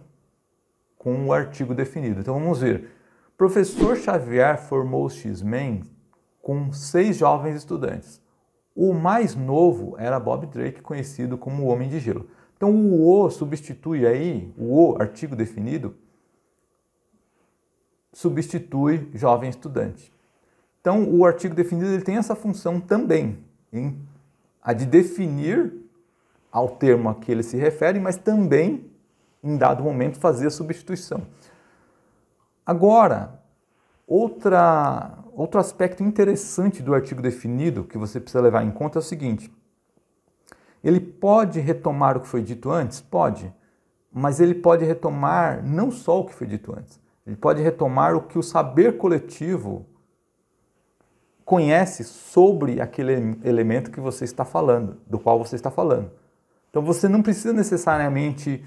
com o artigo definido. Então vamos ver. Professor Xavier formou os X-Men com 6 jovens estudantes. O mais novo era Bob Drake, conhecido como o Homem de Gelo. Então o "o" substitui aí, o "o", artigo definido, substitui jovem estudante. Então o artigo definido ele tem essa função também, a de definir ao termo a que ele se refere, mas também, em dado momento, fazer a substituição. Agora, outro aspecto interessante do artigo definido que você precisa levar em conta é o seguinte: ele pode retomar o que foi dito antes? Pode, mas ele pode retomar não só o que foi dito antes, ele pode retomar o que o saber coletivo conhece sobre aquele elemento que você está falando, do qual você está falando. Então você não precisa necessariamente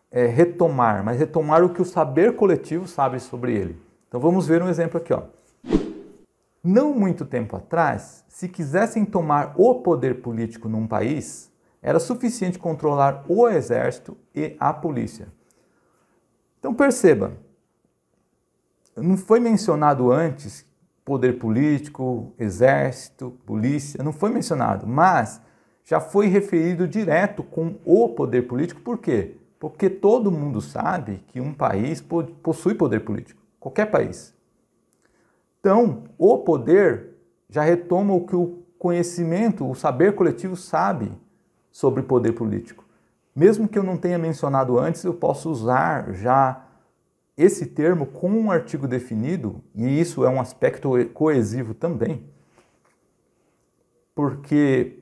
retomar, mas retomar o que o saber coletivo sabe sobre ele. Então vamos ver um exemplo aqui. Não muito tempo atrás, se quisessem tomar o poder político num país, era suficiente controlar o exército e a polícia. Então perceba, não foi mencionado antes poder político, exército, polícia, não foi mencionado, mas já foi referido direto com o poder político. Por quê? Porque todo mundo sabe que um país possui poder político, qualquer país. Então, o poder já retoma o que o conhecimento, o saber coletivo sabe sobre poder político. Mesmo que eu não tenha mencionado antes, eu posso usar já esse termo com um artigo definido, e isso é um aspecto coesivo também, porque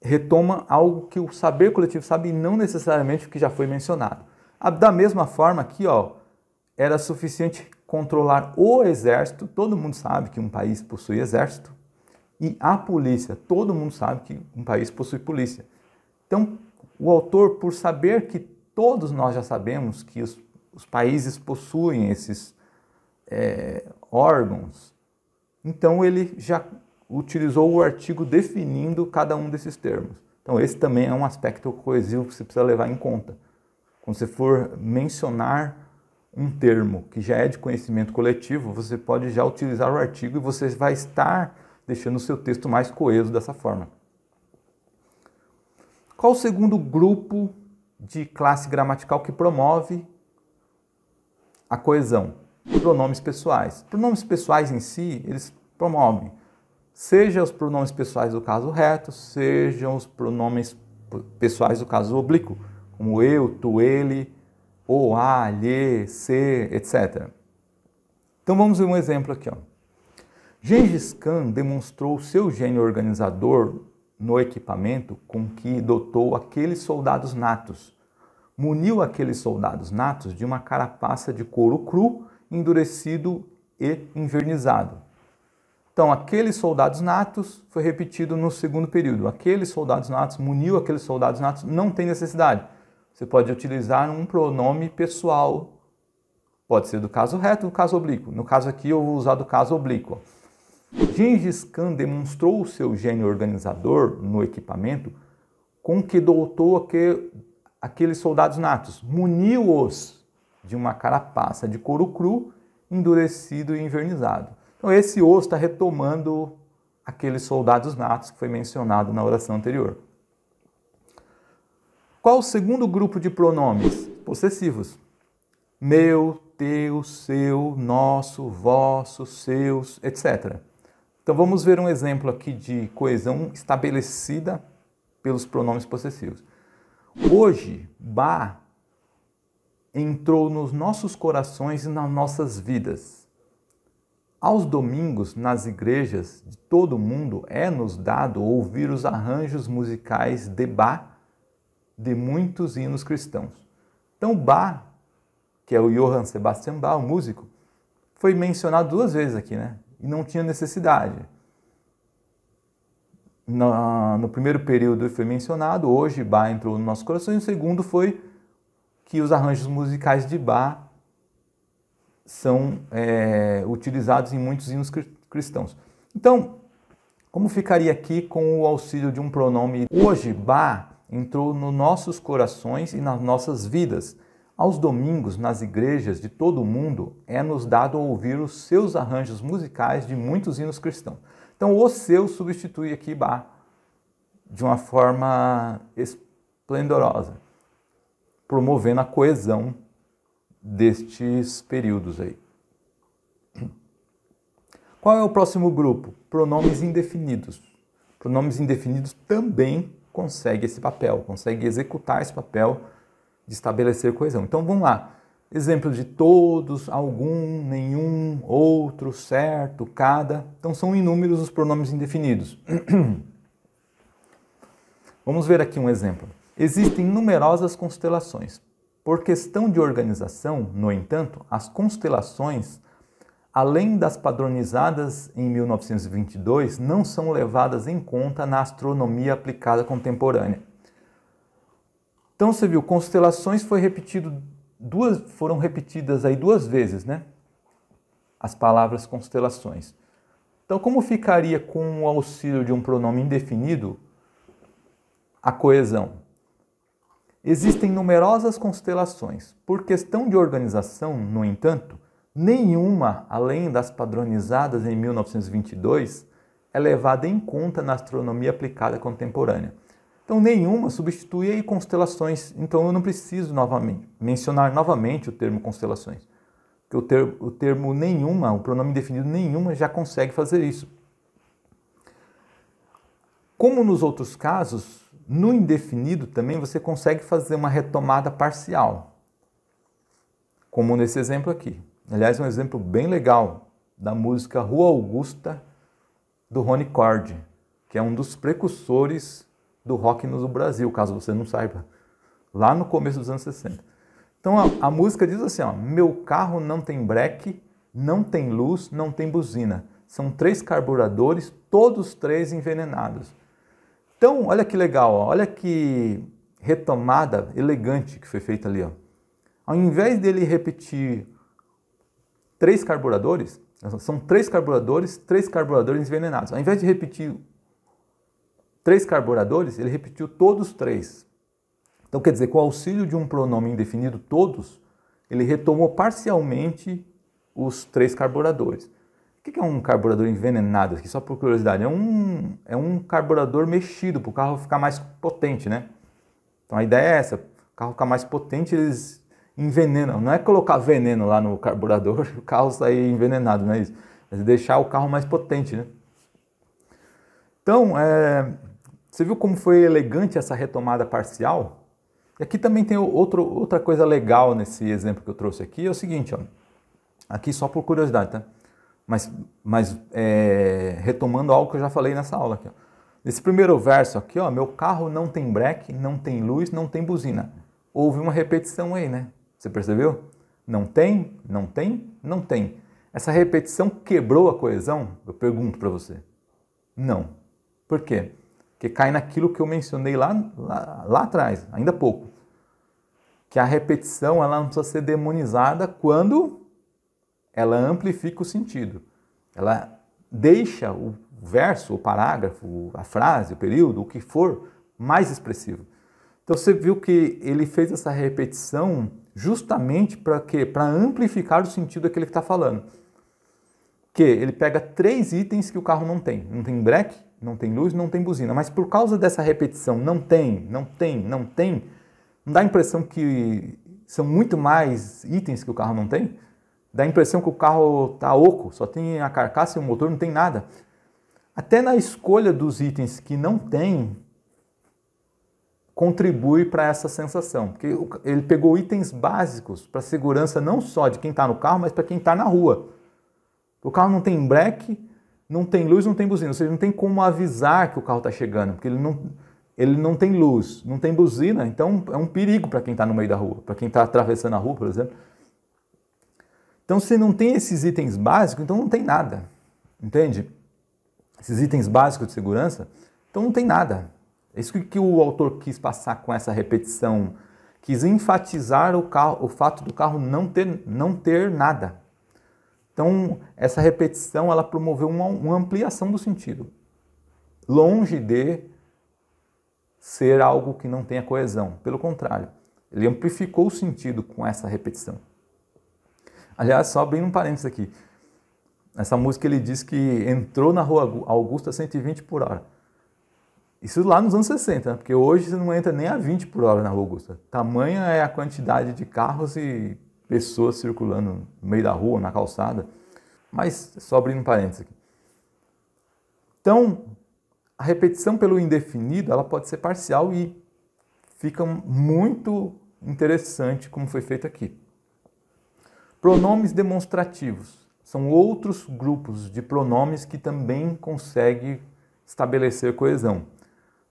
retoma algo que o saber coletivo sabe e não necessariamente o que já foi mencionado. Da mesma forma aqui, era suficiente controlar o exército, todo mundo sabe que um país possui exército, e a polícia, todo mundo sabe que um país possui polícia. Então, o autor, por saber que todos nós já sabemos que os países possuem esses órgãos, então ele já utilizou o artigo definindo cada um desses termos. Então esse também é um aspecto coesivo que você precisa levar em conta. Quando você for mencionar um termo que já é de conhecimento coletivo, você pode já utilizar o artigo e você vai estar deixando o seu texto mais coeso dessa forma. Qual o segundo grupo de classe gramatical que promove a coesão? Pronomes pessoais. Pronomes pessoais em si, eles promovem, seja os pronomes pessoais do caso reto, sejam os pronomes pessoais do caso oblíquo, como eu, tu, ele, o, a, lhe, se, etc. Então vamos ver um exemplo aqui. Gengis Khan demonstrou seu gênio organizador no equipamento com que dotou aqueles soldados natos. Muniu aqueles soldados natos de uma carapaça de couro cru, endurecido e envernizado. Então, aqueles soldados natos foi repetido no segundo período. Aqueles soldados natos, muniu aqueles soldados natos, não tem necessidade. Você pode utilizar um pronome pessoal. Pode ser do caso reto ou do caso oblíquo. No caso aqui, eu vou usar do caso oblíquo. Gengis Khan demonstrou o seu gênio organizador no equipamento com que dotou aqueles soldados natos. Muniu-os de uma carapaça de couro cru, endurecido e envernizado. Então esse os está retomando aqueles soldados natos que foi mencionado na oração anterior. Qual o segundo grupo de pronomes? Possessivos. Meu, teu, seu, nosso, vosso, seus, etc. Então vamos ver um exemplo aqui de coesão estabelecida pelos pronomes possessivos. Hoje, Bá entrou nos nossos corações e nas nossas vidas. Aos domingos, nas igrejas de todo o mundo, é-nos dado ouvir os arranjos musicais de Bá, de muitos hinos cristãos. Então, Bá, que é o Johann Sebastian Bach, o músico, foi mencionado 2 vezes aqui, né? E não tinha necessidade. No primeiro período foi mencionado, hoje Bach entrou no nosso coração, e o segundo foi que os arranjos musicais de Bach são utilizados em muitos hinos cristãos. Então, como ficaria aqui com o auxílio de um pronome? Hoje, Bach entrou nos nossos corações e nas nossas vidas. Aos domingos, nas igrejas de todo o mundo, é-nos dado ouvir os seus arranjos musicais de muitos hinos cristãos. Então, o seu substitui aqui Bach de uma forma esplendorosa, promovendo a coesão destes períodos aí. Qual é o próximo grupo? Pronomes indefinidos. Pronomes indefinidos também conseguem esse papel, conseguem executar esse papel de estabelecer coesão. Então vamos lá. Exemplos de todos, algum, nenhum, outro, certo, cada. Então são inúmeros os pronomes indefinidos. Vamos ver aqui um exemplo. Existem numerosas constelações. Por questão de organização, no entanto, as constelações, além das padronizadas em 1922, não são levadas em conta na astronomia aplicada contemporânea. Então você viu, constelações foram repetidas aí 2 vezes, né? As palavras constelações. Então como ficaria com o auxílio de um pronome indefinido a coesão? Existem numerosas constelações. Por questão de organização, no entanto, nenhuma, além das padronizadas em 1922, é levada em conta na astronomia aplicada contemporânea. Então, nenhuma substitui aí constelações. Então, eu não preciso mencionar novamente o termo constelações. Porque o termo nenhuma, o pronome indefinido nenhuma, já consegue fazer isso. Como nos outros casos, no indefinido também você consegue fazer uma retomada parcial. Como nesse exemplo aqui. Aliás, um exemplo bem legal da música Rua Augusta, do Ronnie Cord, que é um dos precursores do rock no Brasil, caso você não saiba, lá no começo dos anos 60. Então a música diz assim, meu carro não tem breque, não tem luz, não tem buzina. São 3 carburadores, todos 3 envenenados. Então, olha que legal, olha que retomada elegante que foi feita ali. Ao invés dele repetir 3 carburadores, são 3 carburadores envenenados. Ao invés de repetir três carburadores, ele repetiu todos os três. Então, quer dizer, com o auxílio de um pronome indefinido todos, ele retomou parcialmente os três carburadores. O que é um carburador envenenado aqui? Só por curiosidade, é um carburador mexido para o carro ficar mais potente, né? Então a ideia é essa, o carro ficar mais potente, eles envenenam. Não é colocar veneno lá no carburador e o carro sair envenenado, não é isso. É deixar o carro mais potente, né? Então, você viu como foi elegante essa retomada parcial? E aqui também tem outra coisa legal nesse exemplo que eu trouxe aqui, é o seguinte, ó, aqui só por curiosidade, tá? Mas retomando algo que eu já falei nessa aula aqui, ó. Nesse primeiro verso aqui, ó, meu carro não tem breque, não tem luz, não tem buzina. Houve uma repetição aí, né? Você percebeu? Não tem, não tem, não tem. Essa repetição quebrou a coesão? Eu pergunto para você. Não. Por quê? Porque cai naquilo que eu mencionei lá atrás, ainda há pouco. Que a repetição ela não precisa ser demonizada quando ela amplifica o sentido. Ela deixa o verso, o parágrafo, a frase, o período, o que for, mais expressivo. Então você viu que ele fez essa repetição justamente para quê? Para amplificar o sentido daquele que está falando. Que ele pega três itens que o carro não tem. Não tem breque, não tem luz, não tem buzina. Mas por causa dessa repetição, não tem, não tem, não tem, não dá a impressão que são muito mais itens que o carro não tem? Dá a impressão que o carro está oco, só tem a carcaça e o motor, não tem nada. Até na escolha dos itens que não tem, contribui para essa sensação. Porque ele pegou itens básicos para a segurança não só de quem está no carro, mas para quem está na rua. O carro não tem breque, não tem luz, não tem buzina. Ou seja, não tem como avisar que o carro está chegando, porque ele não tem luz, não tem buzina, então é um perigo para quem está no meio da rua, para quem está atravessando a rua, por exemplo. Então, se não tem esses itens básicos, então não tem nada, entende? Esses itens básicos de segurança, então não tem nada. É isso que o autor quis passar com essa repetição, quis enfatizar o fato do carro não ter nada. Então, essa repetição, ela promoveu uma ampliação do sentido, longe de ser algo que não tenha coesão. Pelo contrário, ele amplificou o sentido com essa repetição. Aliás, só abrindo um parênteses aqui. Essa música ele diz que entrou na Rua Augusta a 120 por hora. Isso lá nos anos 60, né? Porque hoje você não entra nem a 20 por hora na Rua Augusta. Tamanha é a quantidade de carros e pessoas circulando no meio da rua, na calçada. Mas só abrindo um parênteses aqui. Então, a repetição pelo indefinido ela pode ser parcial e fica muito interessante como foi feito aqui. Pronomes demonstrativos são outros grupos de pronomes que também conseguem estabelecer coesão.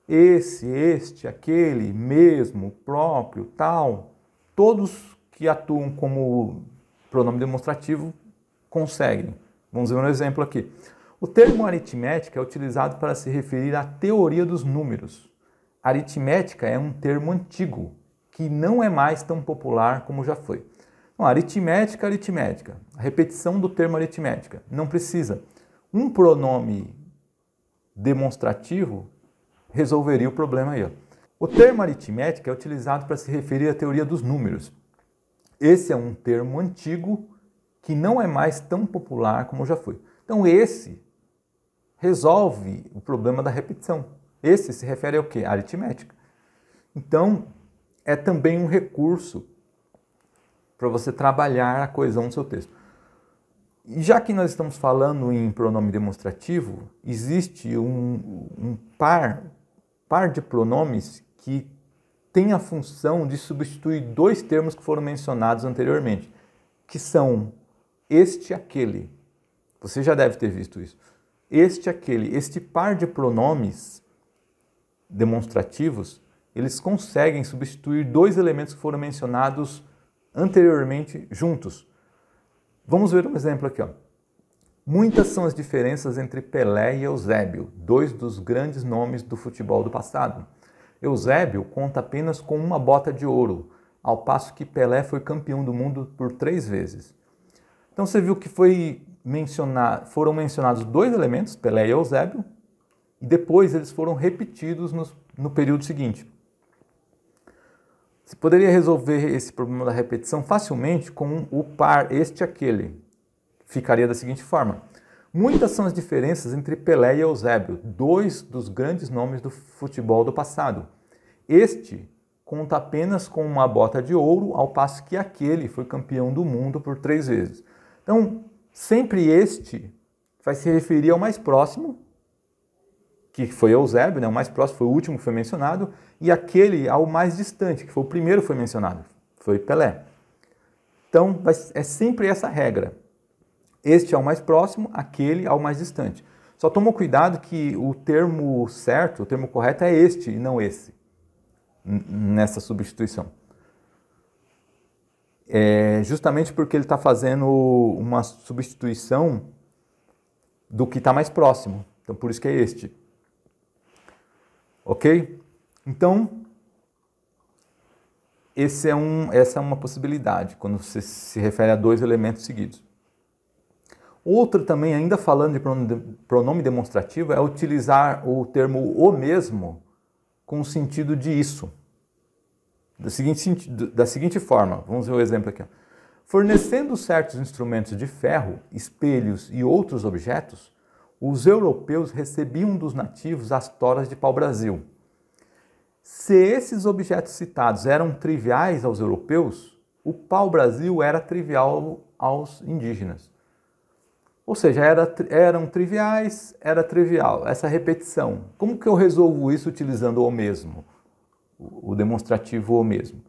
Esse, este, aquele, mesmo, próprio, tal, todos que atuam como pronome demonstrativo conseguem. Vamos ver um exemplo aqui. O termo aritmética é utilizado para se referir à teoria dos números. Aritmética é um termo antigo, que não é mais tão popular como já foi. Então, aritmética, aritmética. A repetição do termo aritmética. Não precisa. Um pronome demonstrativo resolveria o problema aí, ó. O termo aritmética é utilizado para se referir à teoria dos números. Esse é um termo antigo que não é mais tão popular como já foi. Então, esse resolve o problema da repetição. Esse se refere ao quê? À aritmética. Então, é também um recurso para você trabalhar a coesão do seu texto. E já que nós estamos falando em pronome demonstrativo, existe um par de pronomes que tem a função de substituir dois termos que foram mencionados anteriormente, que são este, aquele. Você já deve ter visto isso. Este, aquele. Este par de pronomes demonstrativos, eles conseguem substituir dois elementos que foram mencionados anteriormente juntos. Vamos ver um exemplo aqui, ó. Muitas são as diferenças entre Pelé e Eusébio, dois dos grandes nomes do futebol do passado. Eusébio conta apenas com uma bota de ouro, ao passo que Pelé foi campeão do mundo por 3 vezes. Então você viu que foram mencionados dois elementos, Pelé e Eusébio, e depois eles foram repetidos no período seguinte. Você poderia resolver esse problema da repetição facilmente com o par este-aquele. Ficaria da seguinte forma. Muitas são as diferenças entre Pelé e Eusébio, dois dos grandes nomes do futebol do passado. Este conta apenas com uma bota de ouro, ao passo que aquele foi campeão do mundo por 3 vezes. Então, sempre este vai se referir ao mais próximo, que foi Eusébio, né? O mais próximo foi o último que foi mencionado, e aquele ao mais distante, que foi o primeiro que foi mencionado, foi Pelé. Então, é sempre essa regra. Este ao mais próximo, aquele ao mais distante. Só toma cuidado que o termo certo, o termo correto é este e não esse, nessa substituição. Justamente porque ele está fazendo uma substituição do que está mais próximo. Então, por isso que é este. Ok? Então, essa é uma possibilidade, quando você se refere a 2 elementos seguidos. Outra também, ainda falando de pronome demonstrativo, é utilizar o termo o mesmo com o sentido de isso. Da seguinte forma, vamos ver o exemplo aqui. Fornecendo certos instrumentos de ferro, espelhos e outros objetos, os europeus recebiam dos nativos as toras de pau-brasil. Se esses objetos citados eram triviais aos europeus, o pau-brasil era trivial aos indígenas. Ou seja, eram triviais, era trivial. Essa repetição. Como que eu resolvo isso utilizando o mesmo? O demonstrativo o mesmo.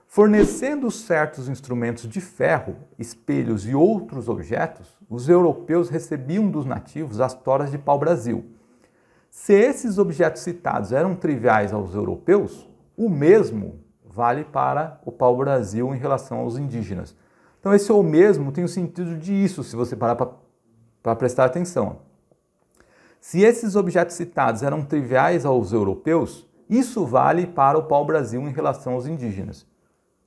Fornecendo certos instrumentos de ferro, espelhos e outros objetos, os europeus recebiam dos nativos as toras de pau-brasil. Se esses objetos citados eram triviais aos europeus, o mesmo vale para o pau-brasil em relação aos indígenas. Então, esse ou mesmo tem o sentido de isso, se você parar para prestar atenção. Se esses objetos citados eram triviais aos europeus, isso vale para o pau-brasil em relação aos indígenas.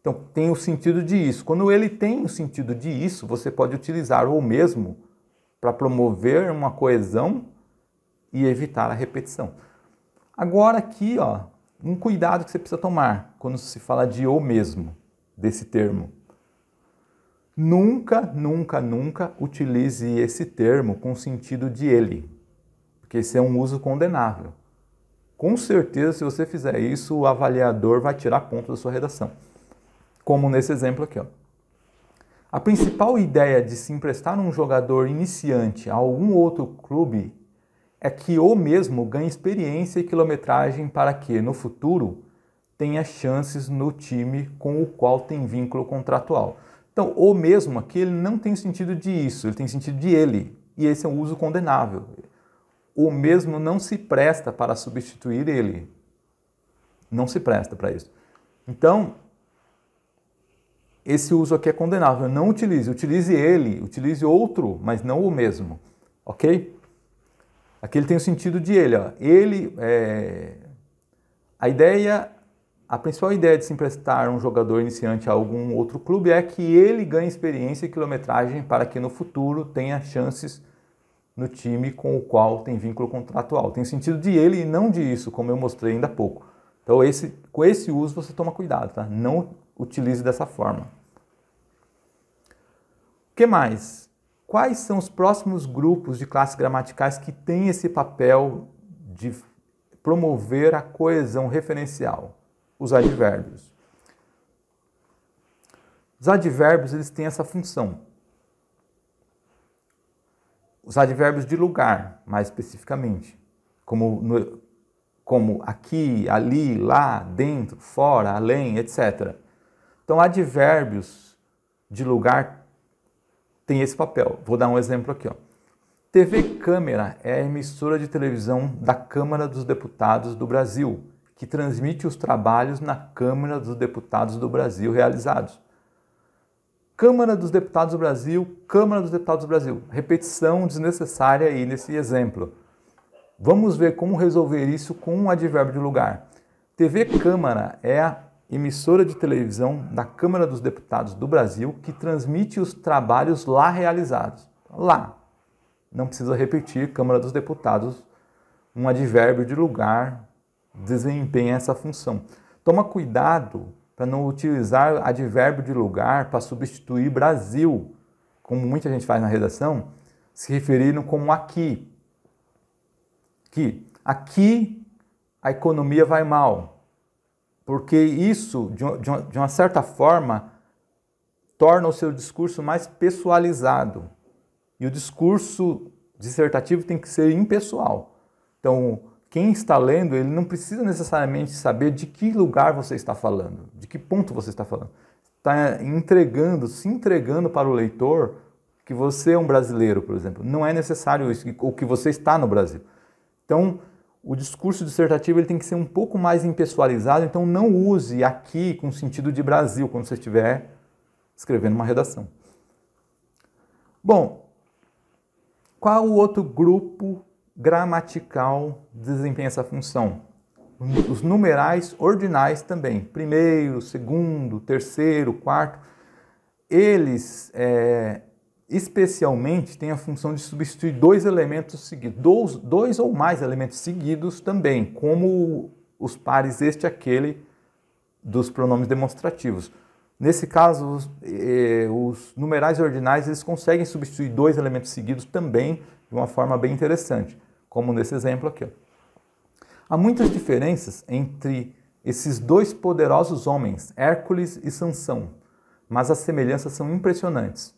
Então, tem o sentido de isso. Quando ele tem o sentido de isso, você pode utilizar o mesmo para promover uma coesão e evitar a repetição. Agora aqui, ó, um cuidado que você precisa tomar quando se fala de o mesmo, desse termo. Nunca, nunca, nunca utilize esse termo com o sentido de ele, porque esse é um uso condenável. Com certeza, se você fizer isso, o avaliador vai tirar ponto da sua redação. Como nesse exemplo aqui, ó. A principal ideia de se emprestar um jogador iniciante a algum outro clube é que o mesmo ganhe experiência e quilometragem para que, no futuro, tenha chances no time com o qual tem vínculo contratual. Então, o mesmo aqui ele não tem sentido de isso, ele tem sentido de ele. E esse é um uso condenável. O mesmo não se presta para substituir ele. Não se presta para isso. Então, esse uso aqui é condenável. Não utilize ele, utilize outro, mas não o mesmo. Ok? Aqui ele tem o sentido de ele. Ó. A principal ideia de se emprestar um jogador iniciante a algum outro clube é que ele ganhe experiência e quilometragem para que no futuro tenha chances no time com o qual tem vínculo contratual. Tem sentido de ele e não de isso, como eu mostrei ainda há pouco. Então, com esse uso você toma cuidado, tá? Não utilize dessa forma. O que mais? Quais são os próximos grupos de classes gramaticais que têm esse papel de promover a coesão referencial? Os advérbios. Os advérbios eles têm essa função. Os advérbios de lugar, mais especificamente, como aqui, ali, lá, dentro, fora, além, etc. Então, advérbios de lugar têm esse papel. Vou dar um exemplo aqui. Ó. TV Câmara é a emissora de televisão da Câmara dos Deputados do Brasil, que transmite os trabalhos na Câmara dos Deputados do Brasil realizados. Câmara dos Deputados do Brasil, Câmara dos Deputados do Brasil. Repetição desnecessária aí nesse exemplo. Vamos ver como resolver isso com um advérbio de lugar. TV Câmara é a emissora de televisão da Câmara dos Deputados do Brasil que transmite os trabalhos lá realizados. Lá. Não precisa repetir Câmara dos Deputados um advérbio de lugar desempenha essa função. Toma cuidado para não utilizar advérbio de lugar para substituir Brasil, como muita gente faz na redação, se referindo como aqui. Aqui a economia vai mal, porque isso, de uma certa forma, torna o seu discurso mais pessoalizado. E o discurso dissertativo tem que ser impessoal. Então, quem está lendo, ele não precisa necessariamente saber de que lugar você está falando, de que ponto você está falando. Está se entregando para o leitor que você é um brasileiro, por exemplo. Não é necessário isso, ou que você está no Brasil. Então, o discurso dissertativo ele tem que ser um pouco mais impessoalizado, então não use aqui com sentido de Brasil quando você estiver escrevendo uma redação. Bom, qual o outro grupo gramatical desempenha essa função? Os numerais ordinais também, primeiro, segundo, terceiro, quarto, eles especialmente têm a função de substituir dois elementos seguidos, dois ou mais elementos seguidos também, como os pares este e aquele dos pronomes demonstrativos. Nesse caso, os numerais ordinais eles conseguem substituir dois elementos seguidos também de uma forma bem interessante, como nesse exemplo aqui. Há muitas diferenças entre esses dois poderosos homens, Hércules e Sansão, mas as semelhanças são impressionantes.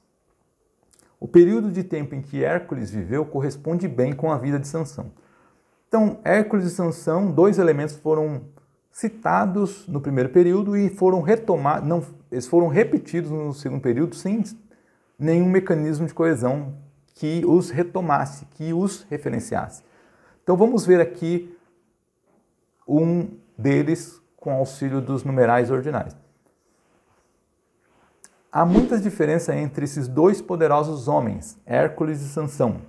O período de tempo em que Hércules viveu corresponde bem com a vida de Sansão. Então, Hércules e Sansão, dois elementos foram citados no primeiro período e foram eles foram repetidos no segundo período sem nenhum mecanismo de coesão que os retomasse, que os referenciasse. Então vamos ver aqui um deles com auxílio dos numerais ordinais. Há muitas diferenças entre esses dois poderosos homens, Hércules e Sansão,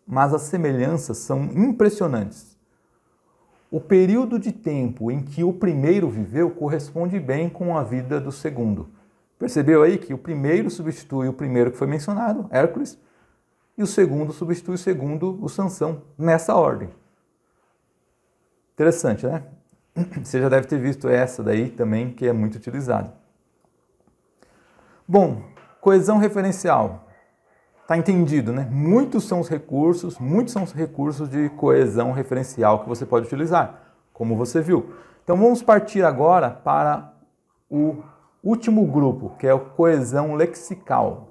mas as semelhanças são impressionantes. O período de tempo em que o primeiro viveu corresponde bem com a vida do segundo. Percebeu aí que o primeiro substitui o primeiro que foi mencionado, Hércules, e o segundo substitui o segundo, o Sansão, nessa ordem. Interessante, né? Você já deve ter visto essa daí também, que é muito utilizada. Bom, coesão referencial. Está entendido, né? Muitos são os recursos de coesão referencial que você pode utilizar, como você viu. Então vamos partir agora para o último grupo, que é a coesão lexical.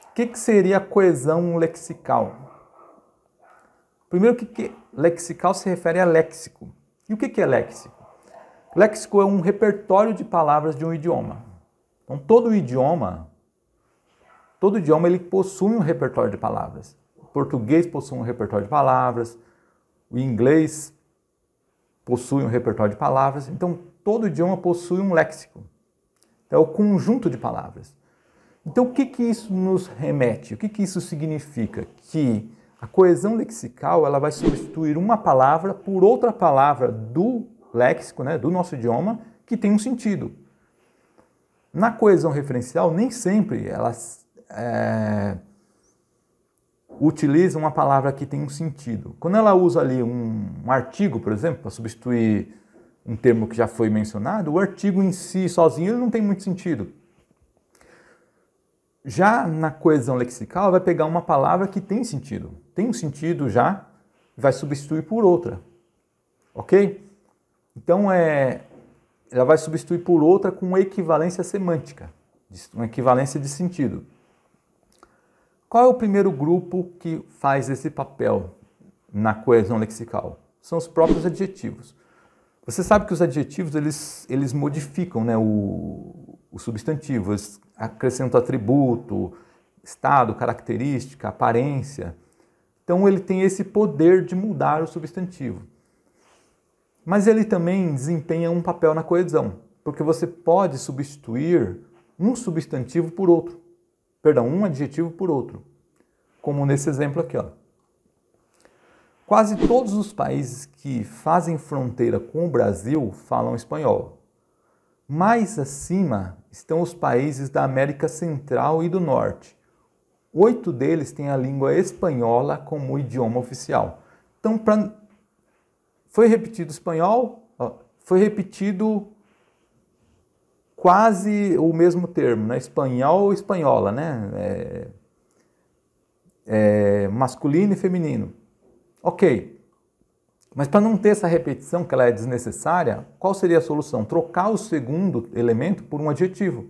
O que seria a coesão lexical? Primeiro, lexical se refere a léxico. E o que é léxico? Léxico é um repertório de palavras de um idioma. Então todo idioma ele possui um repertório de palavras. O português possui um repertório de palavras, o inglês possui um repertório de palavras. Então todo idioma possui um léxico. Então, é o conjunto de palavras. Então, o que isso nos remete? O que isso significa? Que a coesão lexical ela vai substituir uma palavra por outra palavra do léxico, né, do nosso idioma, que tem um sentido. Na coesão referencial, nem sempre elas utilizam uma palavra que tem um sentido. Quando ela usa ali um artigo, por exemplo, para substituir um termo que já foi mencionado, o artigo em si, sozinho, ele não tem muito sentido. Já na coesão lexical, vai pegar uma palavra que tem um sentido já, vai substituir por outra, ok? Então, ela vai substituir por outra com equivalência semântica, uma equivalência de sentido. Qual é o primeiro grupo que faz esse papel na coesão lexical? São os próprios adjetivos. Você sabe que os adjetivos, eles modificam, né, o substantivo, eles acrescentam atributo, estado, característica, aparência. Então ele tem esse poder de mudar o substantivo. Mas ele também desempenha um papel na coesão, porque você pode substituir um substantivo por outro. Perdão, um adjetivo por outro. Como nesse exemplo aqui, ó. Quase todos os países que fazem fronteira com o Brasil falam espanhol. Mais acima estão os países da América Central e do Norte. 8 deles têm a língua espanhola como idioma oficial. Então, foi repetido espanhol, ó, foi repetido quase o mesmo termo, né? Espanhol ou espanhola, né? Masculino e feminino. Ok. Mas para não ter essa repetição, que ela é desnecessária, qual seria a solução? Trocar o segundo elemento por um adjetivo.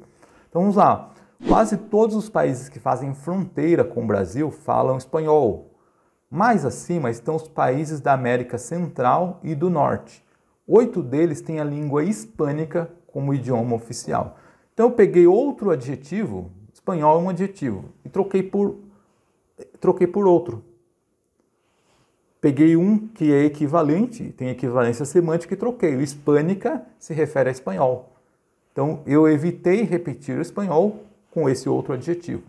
Então vamos lá. Quase todos os países que fazem fronteira com o Brasil falam espanhol. Mais acima estão os países da América Central e do Norte. 8 deles têm a língua hispânica como idioma oficial. Então eu peguei outro adjetivo, espanhol é um adjetivo, e troquei por outro. Peguei um que é equivalente, tem equivalência semântica e troquei. O hispânica se refere a espanhol. Então eu evitei repetir o espanhol com esse outro adjetivo.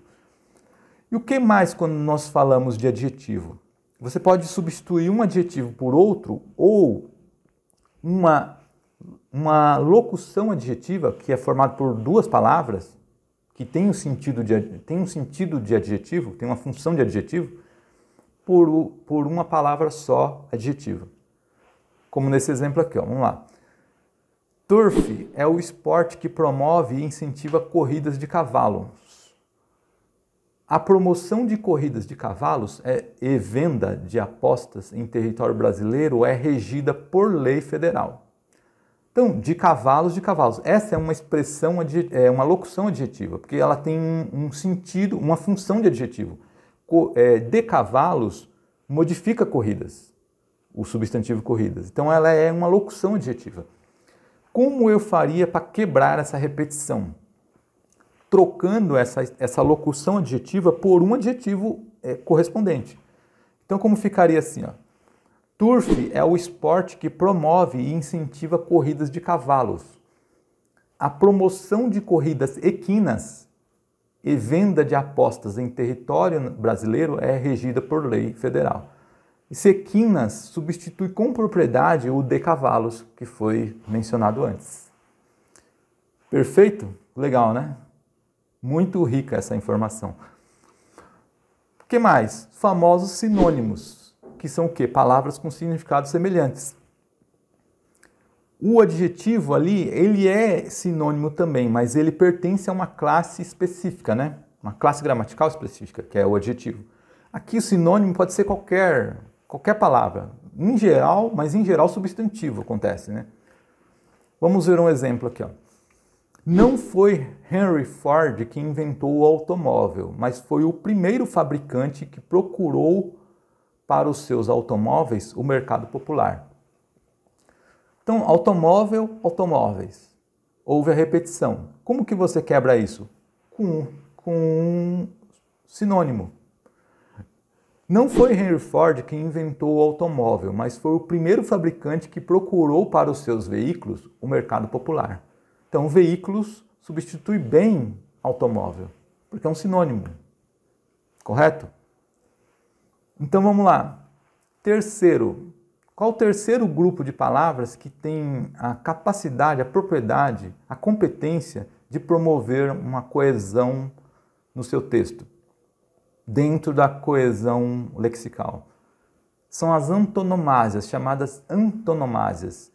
E o que mais quando nós falamos de adjetivo? Você pode substituir um adjetivo por outro ou uma locução adjetiva que é formada por duas palavras que tem um sentido de adjetivo, tem uma função de adjetivo, por uma palavra só adjetiva. Como nesse exemplo aqui, ó, vamos lá. Turf é o esporte que promove e incentiva corridas de cavalos. A promoção de corridas de cavalos e venda de apostas em território brasileiro é regida por lei federal. Então, de cavalos. Essa é uma expressão, uma locução adjetiva, porque ela tem um sentido, uma função de adjetivo. De cavalos modifica corridas, o substantivo corridas. Então, ela é uma locução adjetiva. Como eu faria para quebrar essa repetição? Trocando essa locução adjetiva por um adjetivo correspondente. Então, como ficaria assim? Ó? Turf é o esporte que promove e incentiva corridas de cavalos. A promoção de corridas equinas e venda de apostas em território brasileiro é regida por lei federal. Esse equinas substitui com propriedade o de cavalos, que foi mencionado antes. Perfeito? Legal, né? Muito rica essa informação. O que mais? Famosos sinônimos, que são o quê? Palavras com significados semelhantes. O adjetivo ali, ele é sinônimo também, mas ele pertence a uma classe específica, né? Uma classe gramatical específica, que é o adjetivo. Aqui o sinônimo pode ser qualquer palavra, em geral, mas em geral substantivo acontece, né? Vamos ver um exemplo aqui, ó. Não foi Henry Ford que inventou o automóvel, mas foi o primeiro fabricante que procurou para os seus automóveis o mercado popular. Então, automóvel, automóveis. Houve a repetição. Como que você quebra isso? Com um sinônimo. Não foi Henry Ford que inventou o automóvel, mas foi o primeiro fabricante que procurou para os seus veículos o mercado popular. Então, veículos substitui bem automóvel, porque é um sinônimo. Correto? Então, vamos lá. Terceiro. Qual o terceiro grupo de palavras que tem a capacidade, a propriedade, a competência de promover uma coesão no seu texto? Dentro da coesão lexical. São as antonomásias, chamadas antonomásias.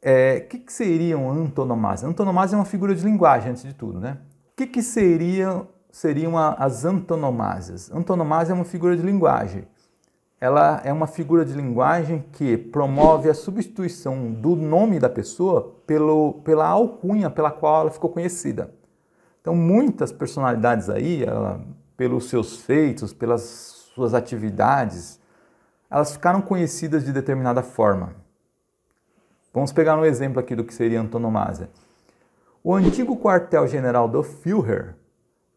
O que seriam antonomásias? Antonomásia é uma figura de linguagem, antes de tudo, né? O que seriam as antonomásias? Antonomásia é uma figura de linguagem. Ela é uma figura de linguagem que promove a substituição do nome da pessoa pela alcunha pela qual ela ficou conhecida. Então, muitas personalidades aí, pelos seus feitos, pelas suas atividades, elas ficaram conhecidas de determinada forma. Vamos pegar um exemplo aqui do que seria antonomásia. O antigo quartel-general do Führer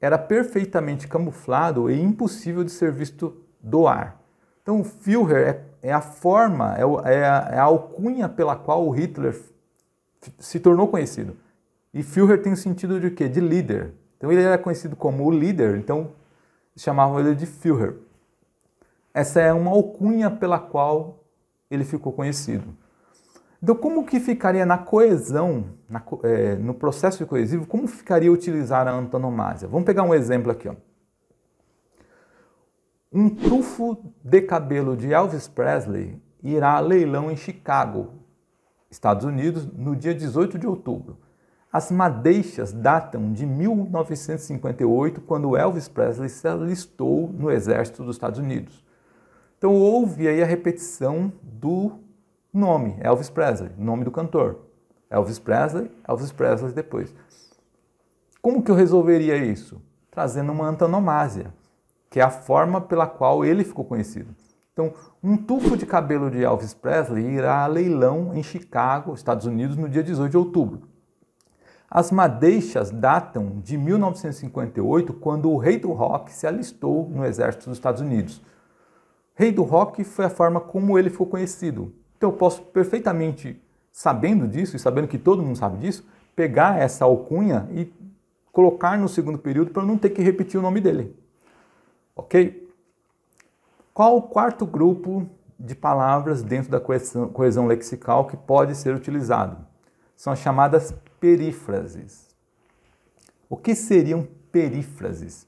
era perfeitamente camuflado e impossível de ser visto do ar. Então, o Führer é a forma, é a alcunha pela qual o Hitler se tornou conhecido. E Führer tem o sentido de quê? De líder. Então, ele era conhecido como o líder, então chamavam ele de Führer. Essa é uma alcunha pela qual ele ficou conhecido. Então, como que ficaria na coesão, no processo coesivo, como ficaria utilizar a antonomásia? Vamos pegar um exemplo aqui. Ó. Um tufo de cabelo de Elvis Presley irá a leilão em Chicago, Estados Unidos, no dia 18 de outubro. As madeixas datam de 1958, quando Elvis Presley se alistou no exército dos Estados Unidos. Então houve aí a repetição do nome, Elvis Presley, nome do cantor. Elvis Presley depois. Como que eu resolveria isso? Trazendo uma antonomásia, que é a forma pela qual ele ficou conhecido. Então, um tufo de cabelo de Elvis Presley irá a leilão em Chicago, Estados Unidos, no dia 18 de outubro. As madeixas datam de 1958, quando o rei do rock se alistou no exército dos Estados Unidos. Rei do rock foi a forma como ele ficou conhecido. Então eu posso perfeitamente, sabendo disso e sabendo que todo mundo sabe disso, pegar essa alcunha e colocar no segundo período para eu não ter que repetir o nome dele. Ok? Qual o quarto grupo de palavras dentro da coesão lexical que pode ser utilizado? São as chamadas perífrases. O que seriam perífrases?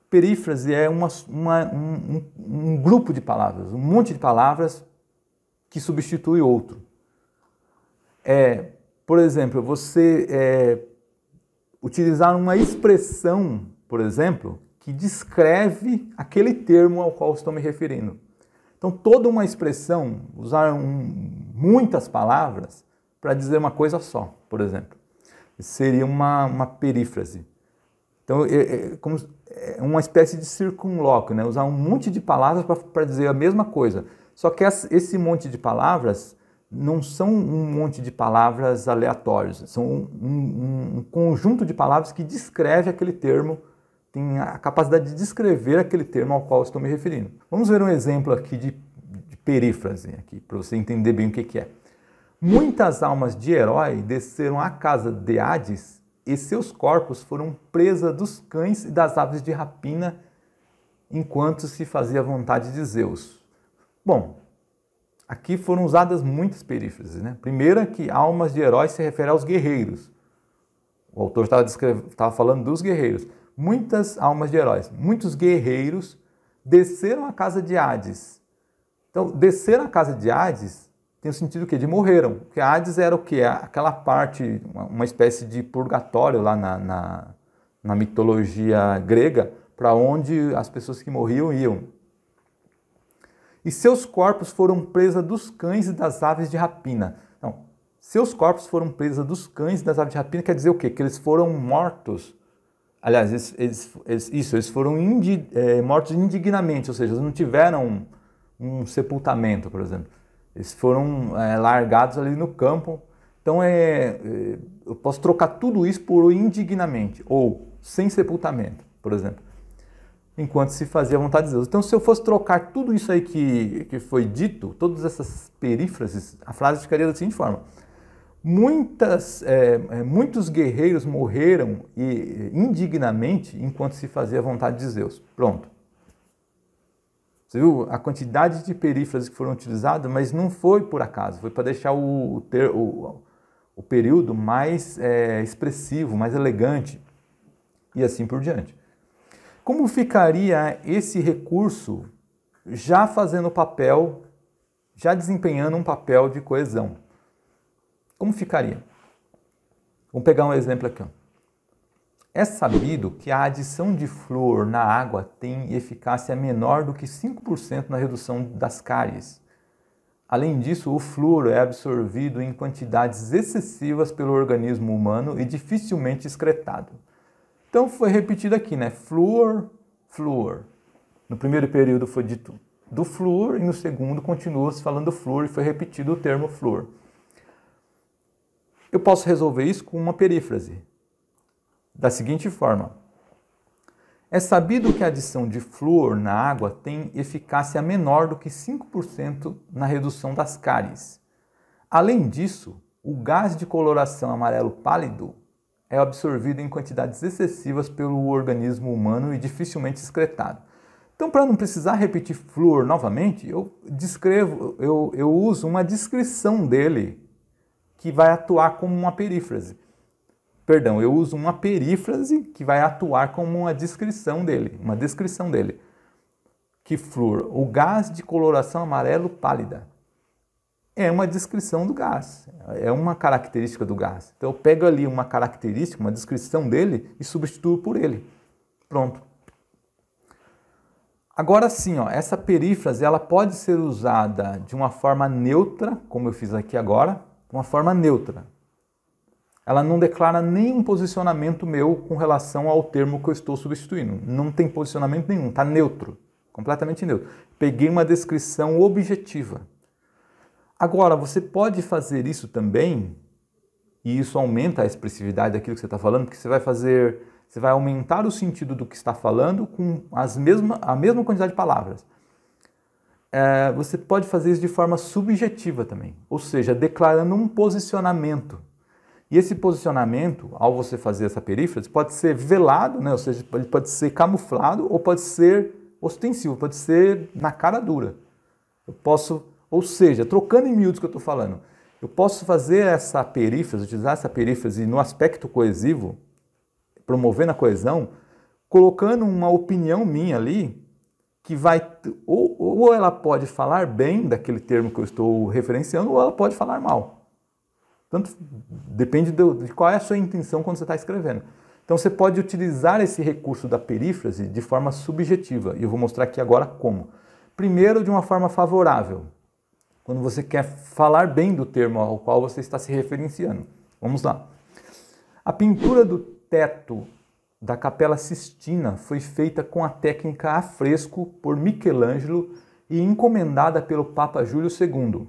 Perífrase é um grupo de palavras, um monte de palavras que substitui outro. Por exemplo, você utilizar uma expressão, por exemplo, que descreve aquele termo ao qual estou me referindo. Então, toda uma expressão, usar muitas palavras para dizer uma coisa só, por exemplo. Seria uma perífrase. Então, é uma espécie de circunlóquio, né? Usar um monte de palavras para dizer a mesma coisa. Só que esse monte de palavras não são um monte de palavras aleatórios, são um conjunto de palavras que descreve aquele termo, tem a capacidade de descrever aquele termo ao qual estou me referindo. Vamos ver um exemplo aqui de perífrase, para você entender bem o que é. Muitas almas de herói desceram à casa de Hades e seus corpos foram presa dos cães e das aves de rapina enquanto se fazia a vontade de Zeus. Bom, aqui foram usadas muitas perífrases, né? Primeira, que almas de heróis se refere aos guerreiros. O autor estava falando dos guerreiros. Muitas almas de heróis, muitos guerreiros desceram à casa de Hades. Então, descer à casa de Hades tem o sentido o quê? De morreram. Porque Hades era o quê? Aquela parte, uma espécie de purgatório lá na mitologia grega, para onde as pessoas que morriam iam. E seus corpos foram presa dos cães e das aves de rapina. Não, seus corpos foram presa dos cães e das aves de rapina quer dizer o quê? Que eles foram mortos. Aliás, eles foram mortos indignamente, ou seja, eles não tiveram um sepultamento, por exemplo. Eles foram largados ali no campo. Então, eu posso trocar tudo isso por indignamente, ou sem sepultamento, por exemplo, enquanto se fazia a vontade de Deus. Então, se eu fosse trocar tudo isso aí que foi dito, todas essas perífrases, a frase ficaria da seguinte forma: muitos guerreiros morreram indignamente enquanto se fazia a vontade de Zeus. Pronto. Você viu a quantidade de perífrases que foram utilizadas, mas não foi por acaso, foi para deixar o período mais expressivo, mais elegante e assim por diante. Como ficaria esse recurso já fazendo papel, já desempenhando um papel de coesão? Como ficaria? Vamos pegar um exemplo aqui. É sabido que a adição de flúor na água tem eficácia menor do que 5% na redução das cáries. Além disso, o flúor é absorvido em quantidades excessivas pelo organismo humano e dificilmente excretado. Então foi repetido aqui, né? Flúor, flúor. No primeiro período foi dito do flúor e no segundo continua-se falando do flúor e foi repetido o termo flúor. Eu posso resolver isso com uma perífrase. Da seguinte forma: é sabido que a adição de flúor na água tem eficácia menor do que 5% na redução das cáries. Além disso, o gás de coloração amarelo pálido é absorvido em quantidades excessivas pelo organismo humano e dificilmente excretado. Então, para não precisar repetir flúor novamente, eu uso uma descrição dele que vai atuar como uma perífrase. Perdão, eu uso uma perífrase que vai atuar como uma descrição dele, que flúor, o gás de coloração amarelo pálida. É uma descrição do gás, é uma característica do gás. Então eu pego ali uma característica, uma descrição dele e substituo por ele. Pronto. Agora sim, ó, essa perífrase ela pode ser usada de uma forma neutra, como eu fiz aqui agora, uma forma neutra. Ela não declara nenhum posicionamento meu com relação ao termo que eu estou substituindo. Não tem posicionamento nenhum, está neutro, completamente neutro. Peguei uma descrição objetiva. Agora, você pode fazer isso também, e isso aumenta a expressividade daquilo que você está falando, porque você vai aumentar o sentido do que está falando com a mesma quantidade de palavras. Você pode fazer isso de forma subjetiva também, ou seja, declarando um posicionamento. E esse posicionamento, ao você fazer essa perífrase, pode ser velado, né? Ou seja, ele pode ser camuflado ou pode ser ostensivo, pode ser na cara dura. Ou seja, trocando em miúdos que eu estou falando, eu posso fazer essa perífrase, utilizar essa perífrase no aspecto coesivo, promovendo a coesão, colocando uma opinião minha ali, que vai, ou ela pode falar bem daquele termo que eu estou referenciando, ou ela pode falar mal. Tanto depende de qual é a sua intenção quando você está escrevendo. Então você pode utilizar esse recurso da perífrase de forma subjetiva, e eu vou mostrar aqui agora como. Primeiro, de uma forma favorável, quando você quer falar bem do termo ao qual você está se referenciando. Vamos lá. A pintura do teto da Capela Sistina foi feita com a técnica a fresco por Michelangelo e encomendada pelo Papa Júlio II.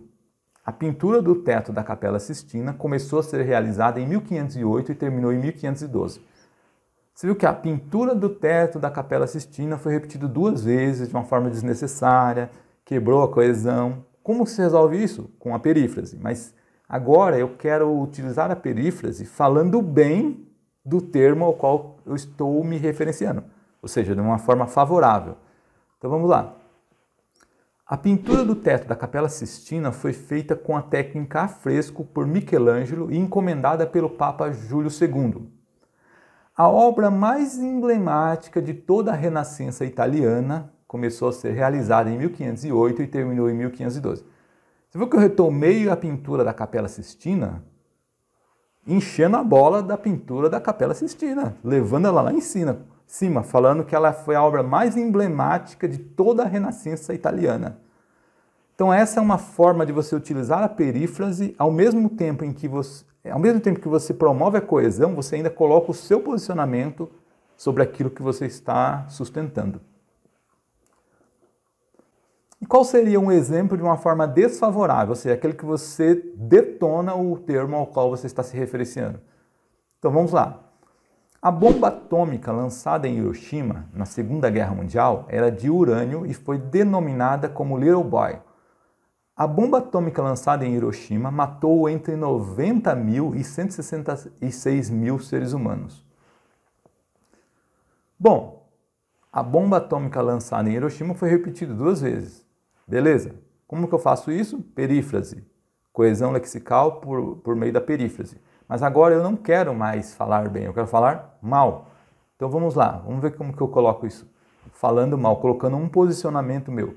A pintura do teto da Capela Sistina começou a ser realizada em 1508 e terminou em 1512. Você viu que a pintura do teto da Capela Sistina foi repetida 2 vezes de uma forma desnecessária, quebrou a coesão. Como se resolve isso? Com a perífrase. Mas agora eu quero utilizar a perífrase falando bem do termo ao qual eu estou me referenciando, ou seja, de uma forma favorável. Então vamos lá. A pintura do teto da Capela Sistina foi feita com a técnica a fresco por Michelangelo e encomendada pelo Papa Júlio II. A obra mais emblemática de toda a Renascença italiana começou a ser realizada em 1508 e terminou em 1512. Você viu que eu retomei a pintura da Capela Sistina, enchendo a bola da pintura da Capela Sistina, levando ela lá em cima, falando que ela foi a obra mais emblemática de toda a Renascença italiana. Então essa é uma forma de você utilizar a perífrase ao mesmo tempo que você promove a coesão, você ainda coloca o seu posicionamento sobre aquilo que você está sustentando. E qual seria um exemplo de uma forma desfavorável, ou seja, aquele que você detona o termo ao qual você está se referenciando? Então vamos lá. A bomba atômica lançada em Hiroshima na Segunda Guerra Mundial era de urânio e foi denominada como Little Boy. A bomba atômica lançada em Hiroshima matou entre 90 mil e 166 mil seres humanos. Bom, a bomba atômica lançada em Hiroshima foi repetida 2 vezes. Beleza. Como que eu faço isso? Perífrase. Coesão lexical por meio da perífrase. Mas agora eu não quero mais falar bem, eu quero falar mal. Então vamos lá, vamos ver como que eu coloco isso. Falando mal, colocando um posicionamento meu.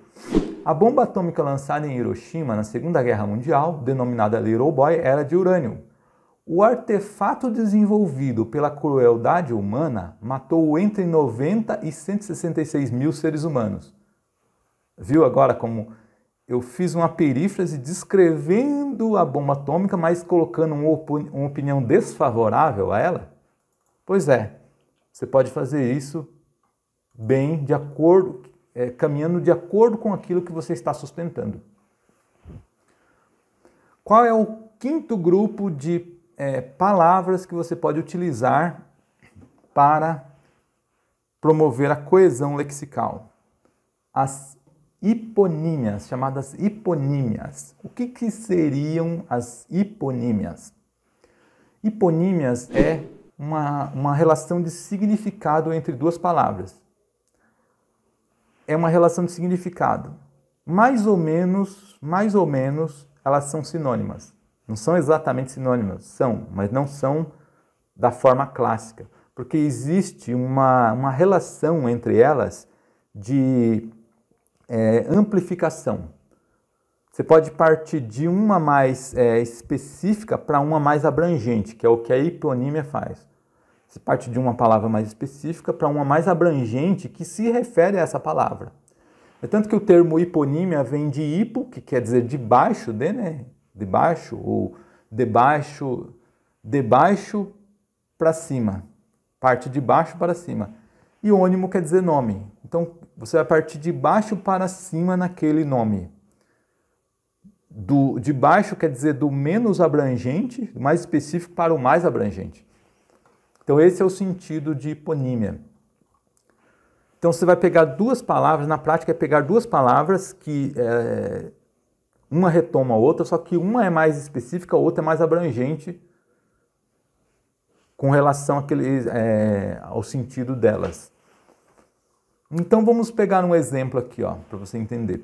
A bomba atômica lançada em Hiroshima na Segunda Guerra Mundial, denominada Little Boy, era de urânio. O artefato desenvolvido pela crueldade humana matou entre 90 e 166 mil seres humanos. Viu agora como eu fiz uma perífrase descrevendo a bomba atômica, mas colocando uma opinião desfavorável a ela? Pois é, você pode fazer isso bem, de acordo, caminhando de acordo com aquilo que você está sustentando. Qual é o 5º grupo de palavras que você pode utilizar para promover a coesão lexical? As hiponímias, chamadas hiponímias. O que seriam as hiponímias? Hiponímias é uma relação de significado entre 2 palavras. É uma relação de significado. Mais ou menos, elas são sinônimas. Não são exatamente sinônimas, são, mas não são da forma clássica. Porque existe uma relação entre elas de amplificação. Você pode partir de uma mais específica para uma mais abrangente, que é o que a hiponímia faz. Você parte de uma palavra mais específica para uma mais abrangente que se refere a essa palavra. É tanto que o termo hiponímia vem de hipo, que quer dizer debaixo de, né? Debaixo, ou debaixo para cima. Parte de baixo para cima. E ônimo quer dizer nome. Então, você vai partir de baixo para cima naquele nome. De baixo quer dizer do menos abrangente, do mais específico, para o mais abrangente. Então, esse é o sentido de hiponímia. Então, você vai pegar duas palavras, na prática é pegar duas palavras que uma retoma a outra, só que uma é mais específica, a outra é mais abrangente com relação ao sentido delas. Então, vamos pegar um exemplo aqui, para você entender.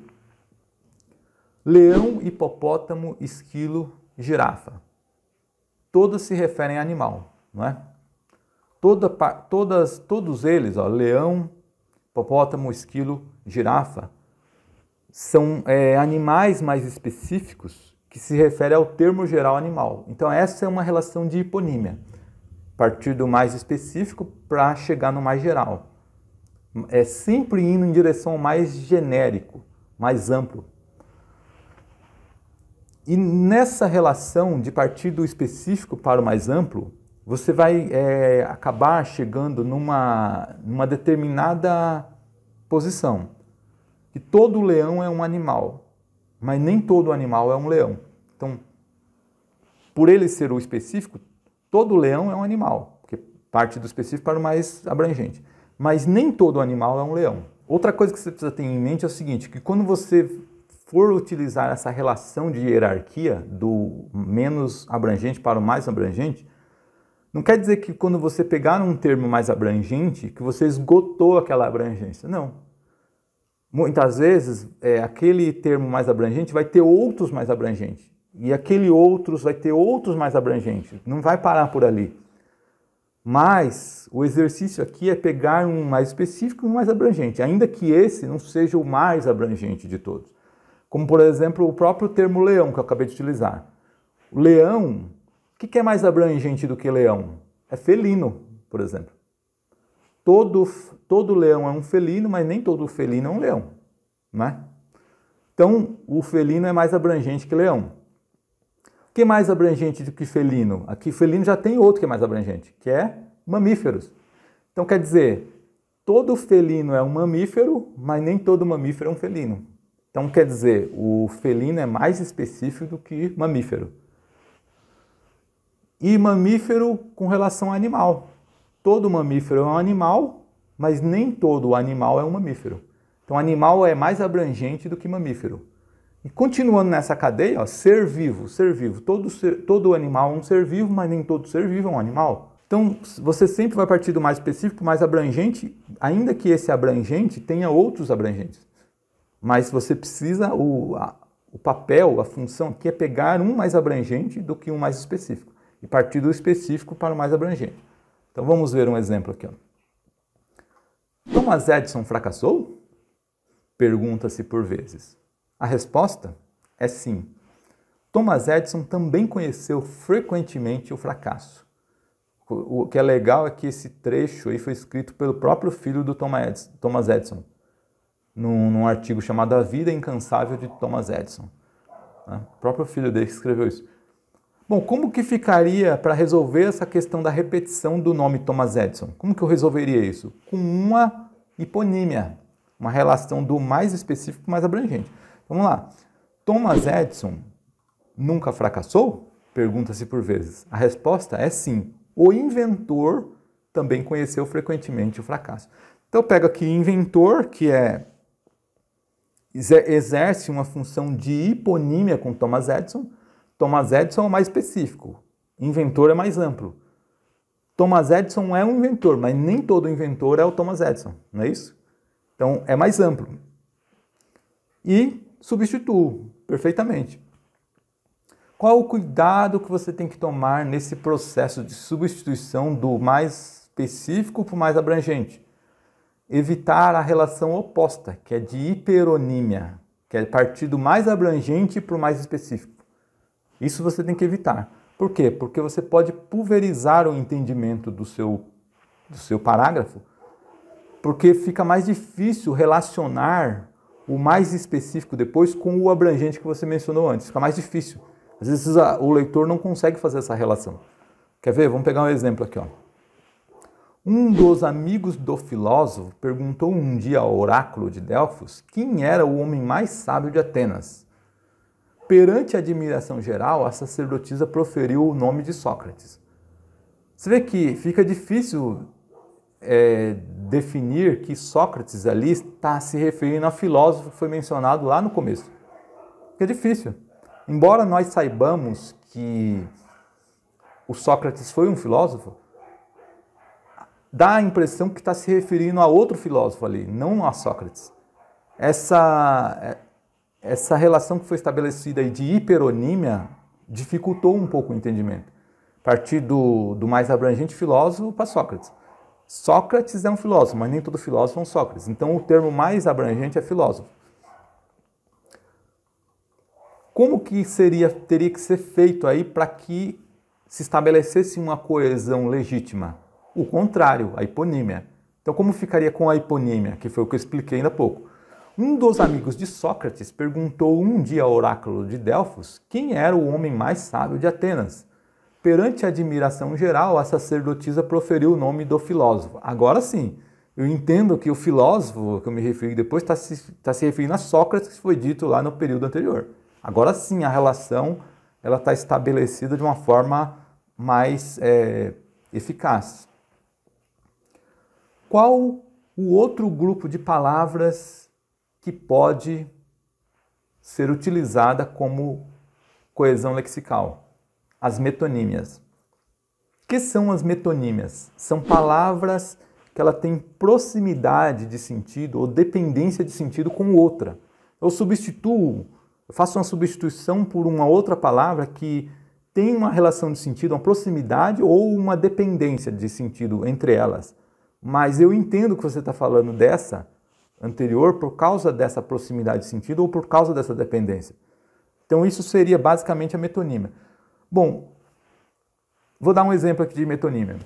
Leão, hipopótamo, esquilo, girafa. Todas se referem a animal, não é? Todos eles, leão, hipopótamo, esquilo, girafa, são animais mais específicos que se referem ao termo geral animal. Então essa é uma relação de hiponímia, partir do mais específico para chegar no mais geral. É sempre indo em direção ao mais genérico, mais amplo. E nessa relação de partir do específico para o mais amplo, você vai acabar chegando numa determinada posição. Que todo leão é um animal, mas nem todo animal é um leão. Então, por ele ser o específico, todo leão é um animal, porque parte do específico para o mais abrangente. Mas nem todo animal é um leão. Outra coisa que você precisa ter em mente é o seguinte, que quando você for utilizar essa relação de hierarquia do menos abrangente para o mais abrangente, não quer dizer que quando você pegar um termo mais abrangente, que você esgotou aquela abrangência. Não. Muitas vezes, aquele termo mais abrangente vai ter outros mais abrangentes. E aquele outros vai ter outros mais abrangentes. Não vai parar por ali. Mas o exercício aqui é pegar um mais específico e um mais abrangente, ainda que esse não seja o mais abrangente de todos. Como, por exemplo, o próprio termo leão que eu acabei de utilizar. O leão, o que é mais abrangente do que leão? É felino, por exemplo. Todo leão é um felino, mas nem todo felino é um leão, né? Então, o felino é mais abrangente que leão. O que é mais abrangente do que felino? Aqui, felino já tem outro que é mais abrangente, que é mamíferos. Então, quer dizer, todo felino é um mamífero, mas nem todo mamífero é um felino. Então, quer dizer, o felino é mais específico do que mamífero. E mamífero com relação ao animal. Todo mamífero é um animal, mas nem todo animal é um mamífero. Então, animal é mais abrangente do que mamífero. E continuando nessa cadeia, ser vivo. Todo animal é um ser vivo, mas nem todo ser vivo é um animal. Então, você sempre vai partir do mais específico, mais abrangente, ainda que esse abrangente tenha outros abrangentes. Mas você precisa, o papel, a função aqui é pegar um mais abrangente do que um mais específico. E partir do específico para o mais abrangente. Então vamos ver um exemplo aqui. Thomas Edison fracassou? Pergunta-se por vezes. A resposta é sim. Thomas Edison também conheceu frequentemente o fracasso. O que é legal é que esse trecho aí foi escrito pelo próprio filho do Thomas Edison, num artigo chamado A Vida Incansável de Thomas Edison. O próprio filho dele escreveu isso. Bom, como que ficaria para resolver essa questão da repetição do nome Thomas Edison? Como que eu resolveria isso? Com uma hiponímia, uma relação do mais específico com o mais abrangente. Vamos lá. Thomas Edison nunca fracassou? Pergunta-se por vezes. A resposta é sim. O inventor também conheceu frequentemente o fracasso. Então eu pego aqui inventor, que exerce uma função de hiponímia com Thomas Edison. Thomas Edison é o mais específico, inventor é mais amplo. Thomas Edison é um inventor, mas nem todo inventor é o Thomas Edison, não é isso? Então é mais amplo. E substituo perfeitamente. Qual o cuidado que você tem que tomar nesse processo de substituição do mais específico para o mais abrangente? evitar a relação oposta, que é de hiperonímia, que é partir do mais abrangente para o mais específico. Isso você tem que evitar. Por quê? Porque você pode pulverizar o entendimento do seu parágrafo, porque fica mais difícil relacionar o mais específico depois com o abrangente que você mencionou antes. Fica mais difícil. Às vezes o leitor não consegue fazer essa relação. Quer ver? Vamos pegar um exemplo aqui, ó. Um dos amigos do filósofo perguntou um dia ao oráculo de Delfos quem era o homem mais sábio de Atenas. Perante a admiração geral, a sacerdotisa proferiu o nome de Sócrates. Você vê que fica difícil definir que Sócrates ali está se referindo ao filósofo que foi mencionado lá no começo. Fica difícil. Embora nós saibamos que o Sócrates foi um filósofo, dá a impressão que está se referindo a outro filósofo ali, não a Sócrates. Essa relação que foi estabelecida aí de hiperonímia dificultou um pouco o entendimento. A partir do mais abrangente filósofo para Sócrates. Sócrates é um filósofo, mas nem todo filósofo é um Sócrates. Então o termo mais abrangente é filósofo. Como que teria que ser feito aí para que se estabelecesse uma coesão legítima? O contrário, a hiponímia. Então como ficaria com a hiponímia, que foi o que eu expliquei ainda há pouco? Um dos amigos de Sócrates perguntou um dia ao oráculo de Delfos quem era o homem mais sábio de Atenas. Perante a admiração geral, a sacerdotisa proferiu o nome do filósofo. Agora sim, eu entendo que o filósofo, que eu me referi depois, está se referindo a Sócrates, que foi dito lá no período anterior. Agora sim, a relação está estabelecida de uma forma mais eficaz. Qual o outro grupo de palavras que pode ser utilizada como coesão lexical? As metonímias. O que são as metonímias? São palavras que ela tem proximidade de sentido ou dependência de sentido com outra. Eu faço uma substituição por uma outra palavra que tem uma relação de sentido, uma proximidade ou uma dependência de sentido entre elas. Mas eu entendo que você está falando dessa anterior por causa dessa proximidade de sentido ou por causa dessa dependência. Então isso seria basicamente a metonímia. Bom, vou dar um exemplo aqui de metonímia.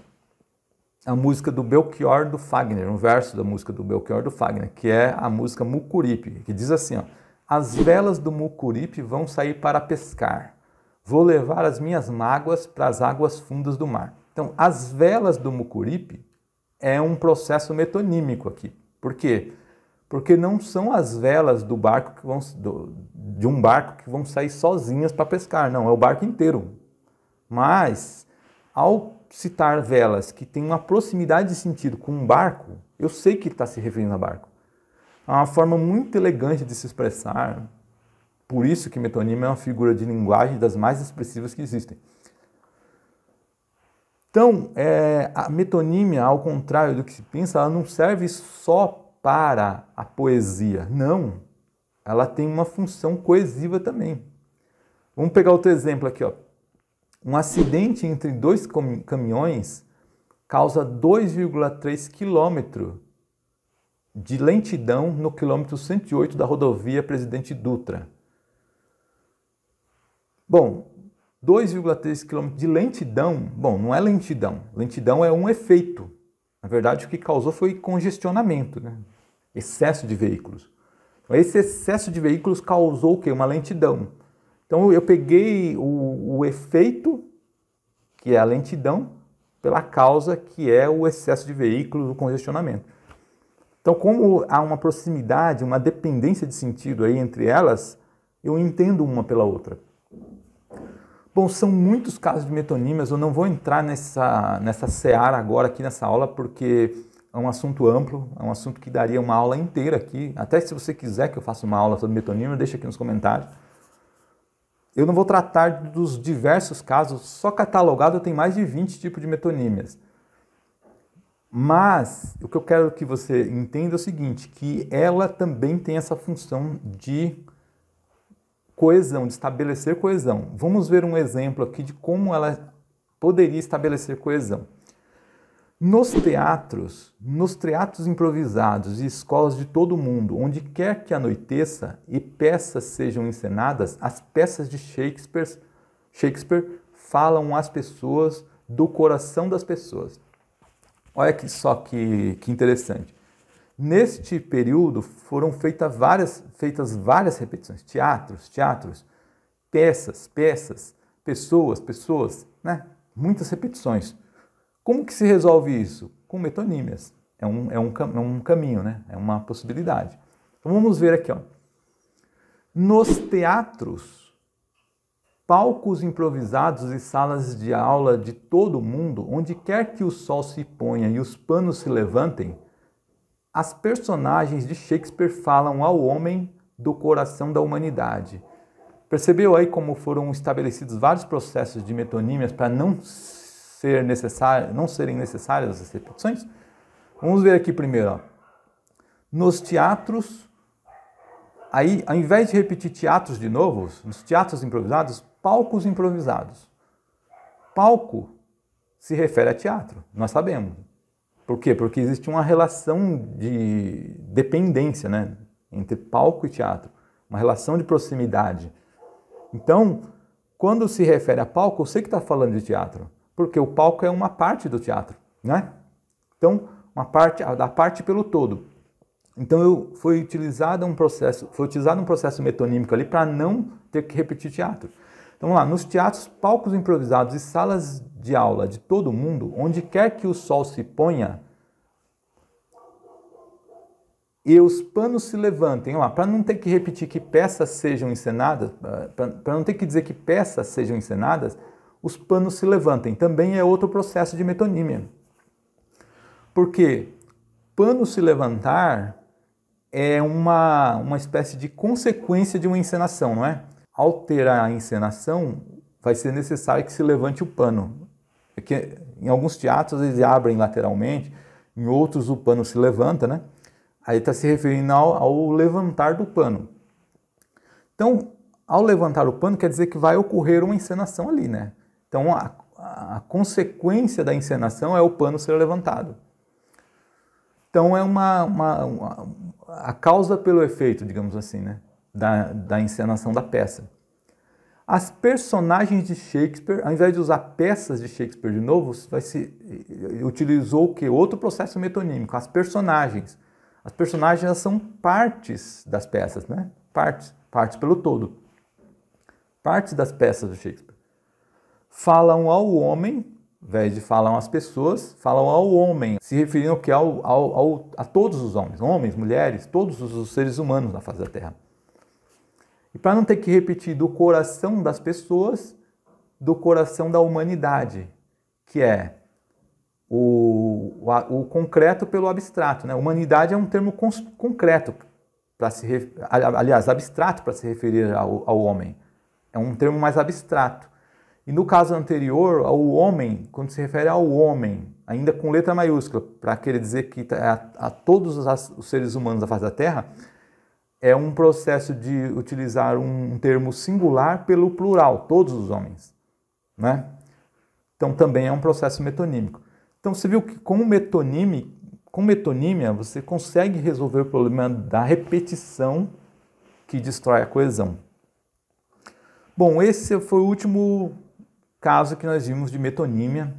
A música do Belchior do Fagner, um verso da música do Belchior do Fagner, que é a música Mucuripe, que diz assim, ó: as velas do Mucuripe vão sair para pescar, vou levar as minhas mágoas para as águas fundas do mar. Então, as velas do Mucuripe é um processo metonímico aqui. Por quê? Porque não são as velas do barco de um barco que vão sair sozinhas para pescar, não, é o barco inteiro. Mas, ao citar velas que têm uma proximidade de sentido com um barco, eu sei que está se referindo a barco. É uma forma muito elegante de se expressar, por isso que metonímia é uma figura de linguagem das mais expressivas que existem. Então, a metonímia, ao contrário do que se pensa, ela não serve só para a poesia. Não, ela tem uma função coesiva também. Vamos pegar outro exemplo aqui, ó. Um acidente entre dois caminhões causa 2,3 km de lentidão no quilômetro 108 da rodovia Presidente Dutra. Bom, 2,3 km de lentidão, bom, não é lentidão. Lentidão é um efeito. Na verdade, o que causou foi congestionamento, né? Excesso de veículos. Então, esse excesso de veículos causou o quê? Uma lentidão. Então, eu peguei o efeito, que é a lentidão, pela causa, que é o excesso de veículos, o congestionamento. Então, como há uma proximidade, uma dependência de sentido aí entre elas, eu entendo uma pela outra. Bom, são muitos casos de metonímias, eu não vou entrar nessa seara agora aqui nessa aula, porque é um assunto amplo, é um assunto que daria uma aula inteira aqui. Até se você quiser que eu faça uma aula sobre metonímia, deixa aqui nos comentários. Eu não vou tratar dos diversos casos, só catalogado tem mais de 20 tipos de metonímias. Mas o que eu quero que você entenda é o seguinte, que ela também tem essa função de coesão, de estabelecer coesão. Vamos ver um exemplo aqui de como ela poderia estabelecer coesão. Nos teatros improvisados e escolas de todo o mundo, onde quer que anoiteça e peças sejam encenadas, as peças de Shakespeare falam às pessoas do coração das pessoas. Olha só que interessante. Neste período foram feitas várias repetições, teatros, peças, pessoas, né? Muitas repetições. Como que se resolve isso? Com metonímias. É um caminho, né? É uma possibilidade. Então vamos ver aqui, ó. Nos teatros, palcos improvisados e salas de aula de todo o mundo, onde quer que o sol se ponha e os panos se levantem, as personagens de Shakespeare falam ao homem do coração da humanidade. Percebeu aí como foram estabelecidos vários processos de metonímias para não serem necessárias as repetições? Vamos ver aqui primeiro. Ó. Nos teatros, aí, ao invés de repetir teatros de novo, nos teatros improvisados, palcos improvisados. Palco se refere a teatro, nós sabemos. Por quê? Porque existe uma relação de dependência, né, entre palco e teatro, uma relação de proximidade. Então, quando se refere a palco, eu sei que está falando de teatro, porque o palco é uma parte do teatro, né? Então, da parte pelo todo. Então, foi utilizado um processo metonímico ali para não ter que repetir teatro. Então, vamos lá, nos teatros, palcos improvisados e salas de aula de todo o mundo, onde quer que o sol se ponha e os panos se levantem, para não ter que repetir que peças sejam encenadas, para não ter que dizer que peças sejam encenadas, os panos se levantem. Também é outro processo de metonímia. Porque pano se levantar é uma espécie de consequência de uma encenação, não é? Ao ter a encenação, vai ser necessário que se levante o pano. Porque em alguns teatros eles abrem lateralmente, em outros o pano se levanta, né? Aí está se referindo ao levantar do pano. Então, ao levantar o pano, quer dizer que vai ocorrer uma encenação ali, né? Então, a consequência da encenação é o pano ser levantado. Então, é a causa pelo efeito, digamos assim, né? Da encenação da peça. As personagens de Shakespeare, ao invés de usar peças de Shakespeare de novo, utilizou o quê? Outro processo metonímico, as personagens. As personagens elas são partes das peças, né? Partes pelo todo. Partes das peças do Shakespeare. Falam ao homem, ao invés de falam às pessoas, falam ao homem, se referindo ao que? A todos os homens, mulheres, todos os seres humanos na face da Terra. E para não ter que repetir do coração das pessoas, do coração da humanidade, que é o concreto pelo abstrato, né? Humanidade é um termo concreto, abstrato para se referir ao homem. É um termo mais abstrato. E no caso anterior, ao homem, quando se refere ao homem, ainda com letra maiúscula, para querer dizer que a todos os seres humanos da face da Terra, é um processo de utilizar um termo singular pelo plural, todos os homens, né? Então também é um processo metonímico. Então você viu que com metonímia você consegue resolver o problema da repetição que destrói a coesão. Bom, esse foi o último caso que nós vimos de metonímia.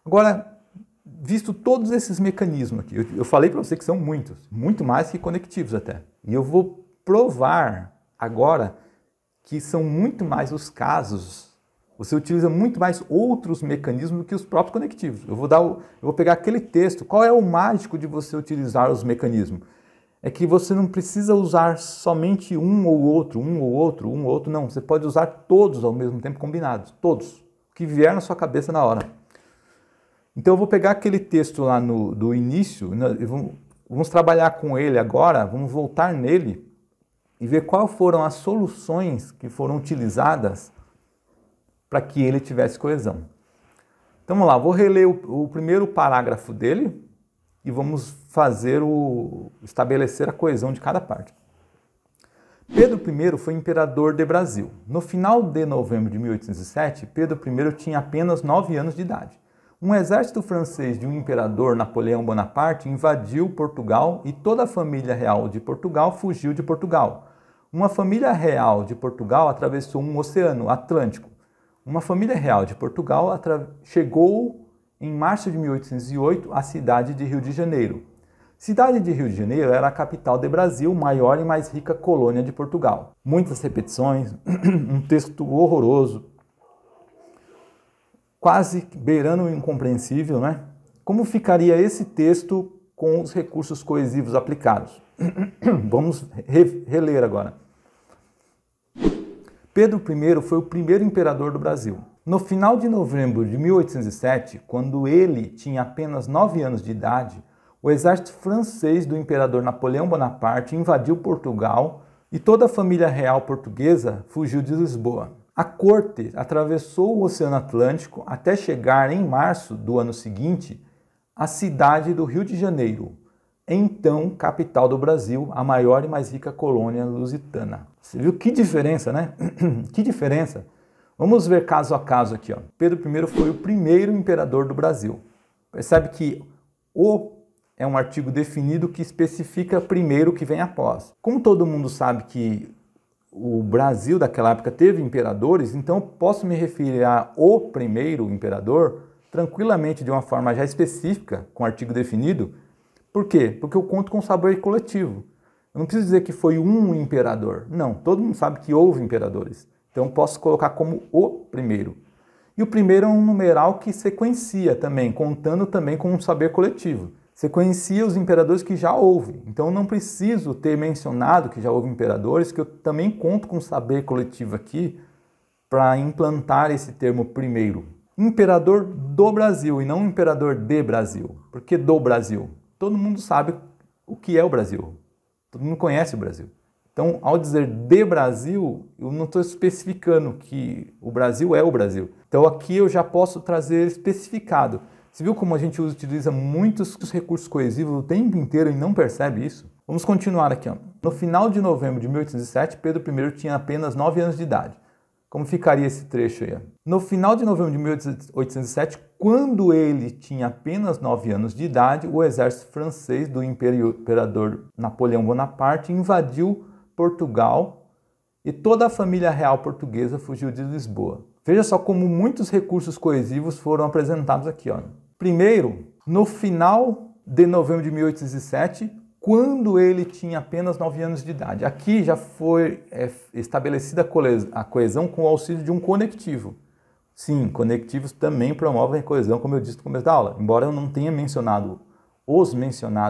Agora, visto todos esses mecanismos aqui, eu falei para você que são muitos, muito mais que conectivos até. E eu vou provar agora que são muito mais os casos, você utiliza muito mais outros mecanismos do que os próprios conectivos. Eu vou pegar aquele texto, qual é o mágico de você utilizar os mecanismos? É que você não precisa usar somente um ou outro, não. Você pode usar todos ao mesmo tempo combinados, todos, que vier na sua cabeça na hora. Então eu vou pegar aquele texto lá do início, vamos trabalhar com ele agora, vamos voltar nele e ver quais foram as soluções que foram utilizadas para que ele tivesse coesão. Então vamos lá, vou reler o primeiro parágrafo dele e vamos estabelecer a coesão de cada parte. Pedro I foi imperador do Brasil. No final de novembro de 1807, Pedro I tinha apenas 9 anos de idade. Um exército francês de um imperador, Napoleão Bonaparte, invadiu Portugal e toda a família real de Portugal fugiu de Portugal. Uma família real de Portugal atravessou um oceano Atlântico. Uma família real de Portugal chegou em março de 1808 à cidade de Rio de Janeiro. Cidade de Rio de Janeiro era a capital do Brasil, maior e mais rica colônia de Portugal. Muitas repetições, um texto horroroso, quase beirando o incompreensível, né? Como ficaria esse texto com os recursos coesivos aplicados? Vamos reler agora. Pedro I foi o primeiro imperador do Brasil. No final de novembro de 1807, quando ele tinha apenas 9 anos de idade, o exército francês do imperador Napoleão Bonaparte invadiu Portugal e toda a família real portuguesa fugiu de Lisboa. A corte atravessou o Oceano Atlântico até chegar em março do ano seguinte à cidade do Rio de Janeiro, então capital do Brasil, a maior e mais rica colônia lusitana. Você viu que diferença, né? Que diferença! Vamos ver caso a caso aqui, ó. Pedro I foi o primeiro imperador do Brasil. Percebe que o é um artigo definido que especifica primeiro o que vem após. Como todo mundo sabe que o Brasil daquela época teve imperadores, então eu posso me referir a o primeiro imperador tranquilamente de uma forma já específica, com artigo definido. Por quê? Porque eu conto com saber coletivo. Eu não preciso dizer que foi um imperador. Não, todo mundo sabe que houve imperadores. Então eu posso colocar como o primeiro. E o primeiro é um numeral que sequencia também, contando também com um saber coletivo. Sequencia os imperadores que já houve. Então eu não preciso ter mencionado que já houve imperadores, que eu também conto com saber coletivo aqui para implantar esse termo primeiro. Imperador do Brasil e não imperador de Brasil. Por que do Brasil? Todo mundo sabe o que é o Brasil. Todo mundo conhece o Brasil. Então, ao dizer de Brasil, eu não estou especificando que o Brasil é o Brasil. Então aqui eu já posso trazer especificado. Você viu como a gente utiliza muitos recursos coesivos o tempo inteiro e não percebe isso? Vamos continuar aqui. Ó. No final de novembro de 1807, Pedro I tinha apenas 9 anos de idade. Como ficaria esse trecho aí? Ó? No final de novembro de 1807, quando ele tinha apenas 9 anos de idade, o exército francês do imperador Napoleão Bonaparte invadiu Portugal e toda a família real portuguesa fugiu de Lisboa. Veja só como muitos recursos coesivos foram apresentados aqui. Ó. Primeiro, no final de novembro de 1807, quando ele tinha apenas 9 anos de idade. Aqui já foi estabelecida a coesão com o auxílio de um conectivo. Sim, conectivos também promovem a coesão, como eu disse no começo da aula. Embora eu não tenha mencionado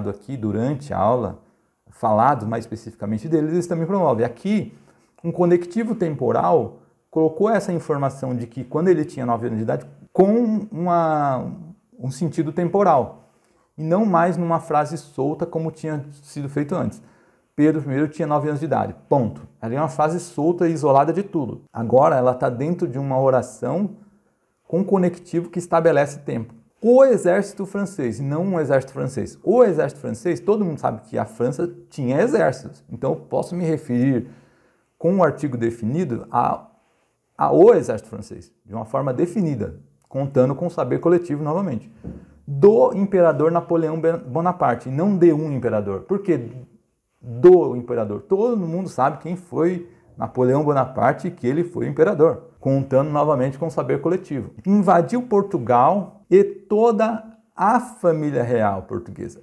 aqui durante a aula, falado mais especificamente deles, eles também promovem. Aqui, um conectivo temporal colocou essa informação de que quando ele tinha 9 anos de idade com um sentido temporal e não mais numa frase solta como tinha sido feito antes. Pedro I tinha 9 anos de idade, ponto. Ela é uma frase solta e isolada de tudo. Agora ela está dentro de uma oração com conectivo que estabelece tempo. O exército francês, e não um exército francês. O exército francês, todo mundo sabe que a França tinha exércitos. Então eu posso me referir com um artigo definido ao exército francês, de uma forma definida, contando com o saber coletivo novamente. Do imperador Napoleão Bonaparte, não de um imperador. Por quê? Do imperador. Todo mundo sabe quem foi Napoleão Bonaparte e que ele foi imperador, contando novamente com o saber coletivo. Invadiu Portugal e toda a família real portuguesa.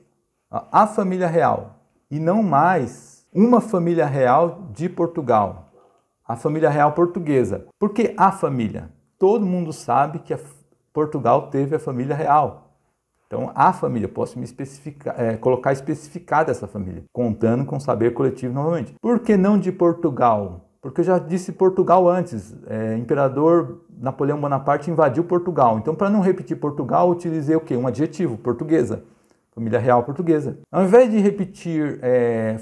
A família real, e não mais uma família real de Portugal. A família real portuguesa. Por que a família? Todo mundo sabe que Portugal teve a família real. Então, a família, posso me colocar especificada essa família, contando com saber coletivo novamente. Por que não de Portugal? Porque eu já disse Portugal antes. Imperador Napoleão Bonaparte invadiu Portugal. Então, para não repetir Portugal, eu utilizei o quê? Um adjetivo, portuguesa. Família real portuguesa. Ao invés de repetir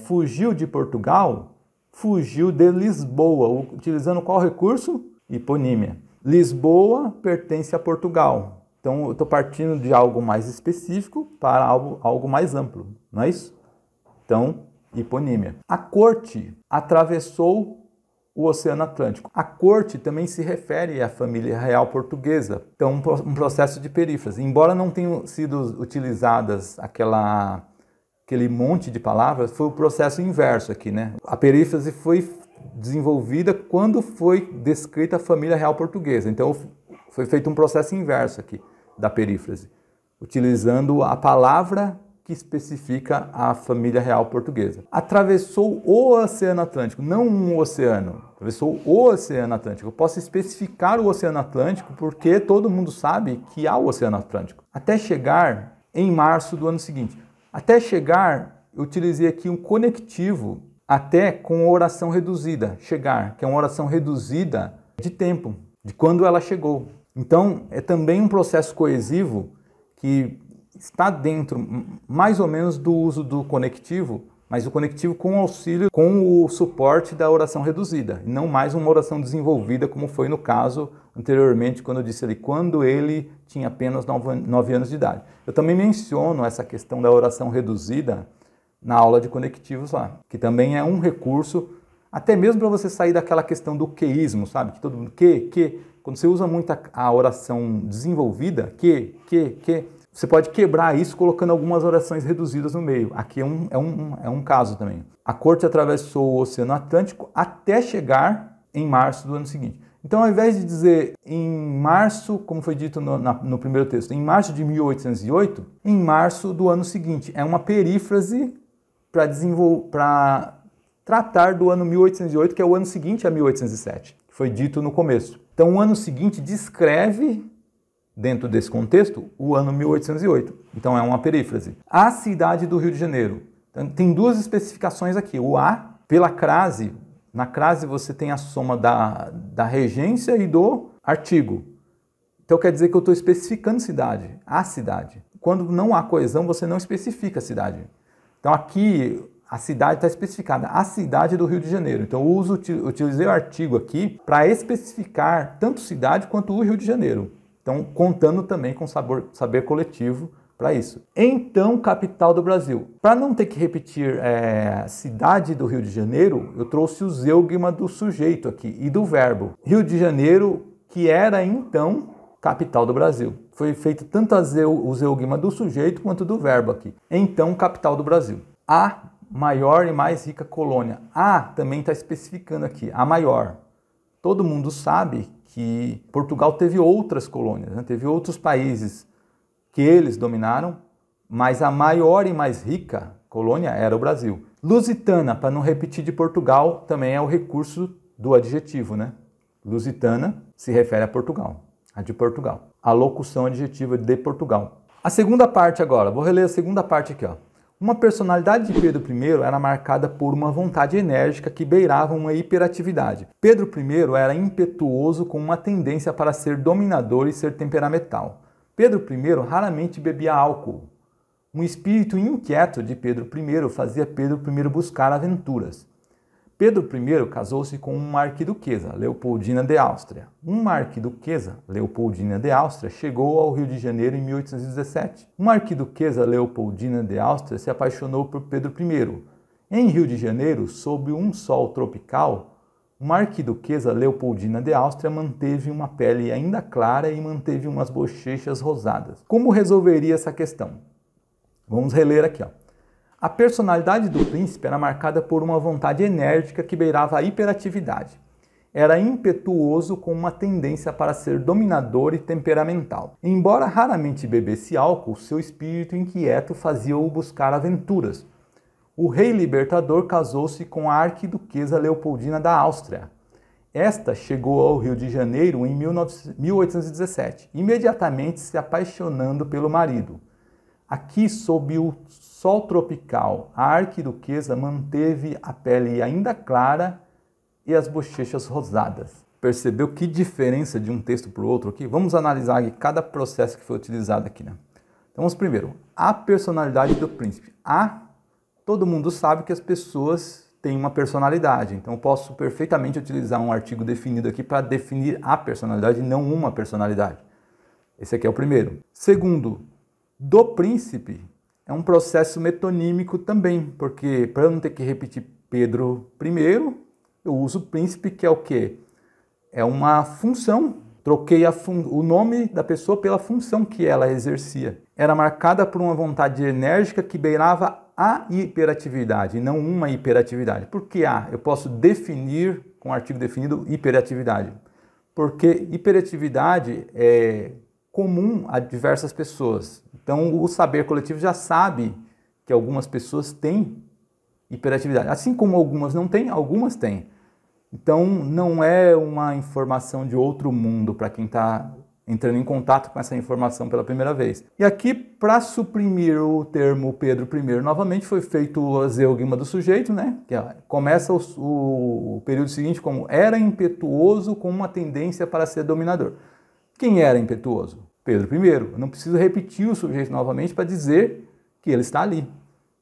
fugiu de Portugal, fugiu de Lisboa, utilizando qual recurso? Hiponímia. Lisboa pertence a Portugal. Então, eu estou partindo de algo mais específico para algo mais amplo, não é isso? Então, hiponímia. A corte atravessou o Oceano Atlântico. A corte também se refere à família real portuguesa, então um processo de perífrase. Embora não tenham sido utilizadas aquele monte de palavras, foi o processo inverso aqui, né? A perífrase foi desenvolvida quando foi descrita a família real portuguesa. Então foi feito um processo inverso aqui da perífrase, utilizando a palavra que especifica a família real portuguesa. Atravessou o Oceano Atlântico, não um oceano, atravessou o Oceano Atlântico. Eu posso especificar o Oceano Atlântico porque todo mundo sabe que há o Oceano Atlântico. Até chegar em março do ano seguinte. Até chegar, eu utilizei aqui um conectivo até com oração reduzida, chegar, que é uma oração reduzida de tempo, de quando ela chegou. Então, é também um processo coesivo que está dentro, mais ou menos, do uso do conectivo, mas o conectivo com auxílio, com o suporte da oração reduzida, e não mais uma oração desenvolvida, como foi no caso anteriormente, quando eu disse ali, quando ele tinha apenas 9 anos de idade. Eu também menciono essa questão da oração reduzida na aula de conectivos lá, que também é um recurso, até mesmo para você sair daquela questão do queísmo, sabe? Que todo mundo, quando você usa muito a oração desenvolvida, você pode quebrar isso colocando algumas orações reduzidas no meio. Aqui é um caso também. A corte atravessou o Oceano Atlântico até chegar em março do ano seguinte. Então, ao invés de dizer em março, como foi dito no primeiro texto, em março de 1808, em março do ano seguinte. É uma perífrase para tratar do ano 1808, que é o ano seguinte a 1807, que foi dito no começo. Então, o ano seguinte descreve, dentro desse contexto, o ano 1808. Então, é uma perífrase. A cidade do Rio de Janeiro. Então, tem duas especificações aqui. O A, pela crase. Na crase você tem a soma da regência e do artigo. Então, quer dizer que eu estou especificando cidade. A cidade. Quando não há coesão, você não especifica a cidade. Então, aqui, a cidade está especificada. A cidade do Rio de Janeiro. Então, eu utilizei o artigo aqui para especificar tanto cidade quanto o Rio de Janeiro. Então, contando também com saber coletivo para isso. Então, capital do Brasil. Para não ter que repetir cidade do Rio de Janeiro, eu trouxe o zeugma do sujeito aqui e do verbo. Rio de Janeiro, que era então capital do Brasil. Foi feito tanto o zeugma do sujeito quanto do verbo aqui. Então, capital do Brasil. A maior e mais rica colônia. A também está especificando aqui, a maior. Todo mundo sabe que Portugal teve outras colônias, né? Teve outros países que eles dominaram, mas a maior e mais rica colônia era o Brasil. Lusitana, para não repetir de Portugal, também é o recurso do adjetivo, né? Lusitana se refere a Portugal, a de Portugal. A locução adjetiva de Portugal. A segunda parte agora, vou reler a segunda parte aqui, ó. Uma personalidade de Pedro I era marcada por uma vontade enérgica que beirava uma hiperatividade. Pedro I era impetuoso com uma tendência para ser dominador e ser temperamental. Pedro I raramente bebia álcool. Um espírito inquieto de Pedro I fazia Pedro I buscar aventuras. Pedro I casou-se com uma arquiduquesa, Leopoldina de Áustria. Uma arquiduquesa, Leopoldina de Áustria, chegou ao Rio de Janeiro em 1817. Uma arquiduquesa, Leopoldina de Áustria, se apaixonou por Pedro I. Em Rio de Janeiro, sob um sol tropical, uma arquiduquesa, Leopoldina de Áustria, manteve uma pele ainda clara e manteve umas bochechas rosadas. Como resolveria essa questão? Vamos reler aqui, ó. A personalidade do príncipe era marcada por uma vontade enérgica que beirava a hiperatividade. Era impetuoso com uma tendência para ser dominador e temperamental. Embora raramente bebesse álcool, seu espírito inquieto fazia-o buscar aventuras. O rei libertador casou-se com a arquiduquesa Leopoldina da Áustria. Esta chegou ao Rio de Janeiro em 1817, imediatamente se apaixonando pelo marido. Aqui, sob o sol tropical, a arquiduquesa manteve a pele ainda clara e as bochechas rosadas. Percebeu que diferença de um texto para o outro aqui? Vamos analisar aqui cada processo que foi utilizado aqui, né? Então, vamos primeiro, a personalidade do príncipe. Todo mundo sabe que as pessoas têm uma personalidade, então eu posso perfeitamente utilizar um artigo definido aqui para definir a personalidade e não uma personalidade. Esse aqui é o primeiro. Segundo, do príncipe é um processo metonímico também, porque para eu não ter que repetir Pedro I, eu Eu uso príncipe, que é o quê? É uma função. Troquei o nome da pessoa pela função que ela exercia. Era marcada por uma vontade enérgica que beirava a hiperatividade, e não uma hiperatividade. Por que eu posso definir com o artigo definido hiperatividade? Porque hiperatividade é comum a diversas pessoas. Então, o saber coletivo já sabe que algumas pessoas têm hiperatividade. Assim como algumas não têm, algumas têm. Então, não é uma informação de outro mundo para quem está entrando em contato com essa informação pela primeira vez. E aqui, para suprimir o termo Pedro I, novamente foi feito o zeugma do sujeito, né? Que começa o período seguinte como era impetuoso com uma tendência para ser dominador. Quem era impetuoso? Pedro I. Eu não preciso repetir o sujeito novamente para dizer que ele está ali.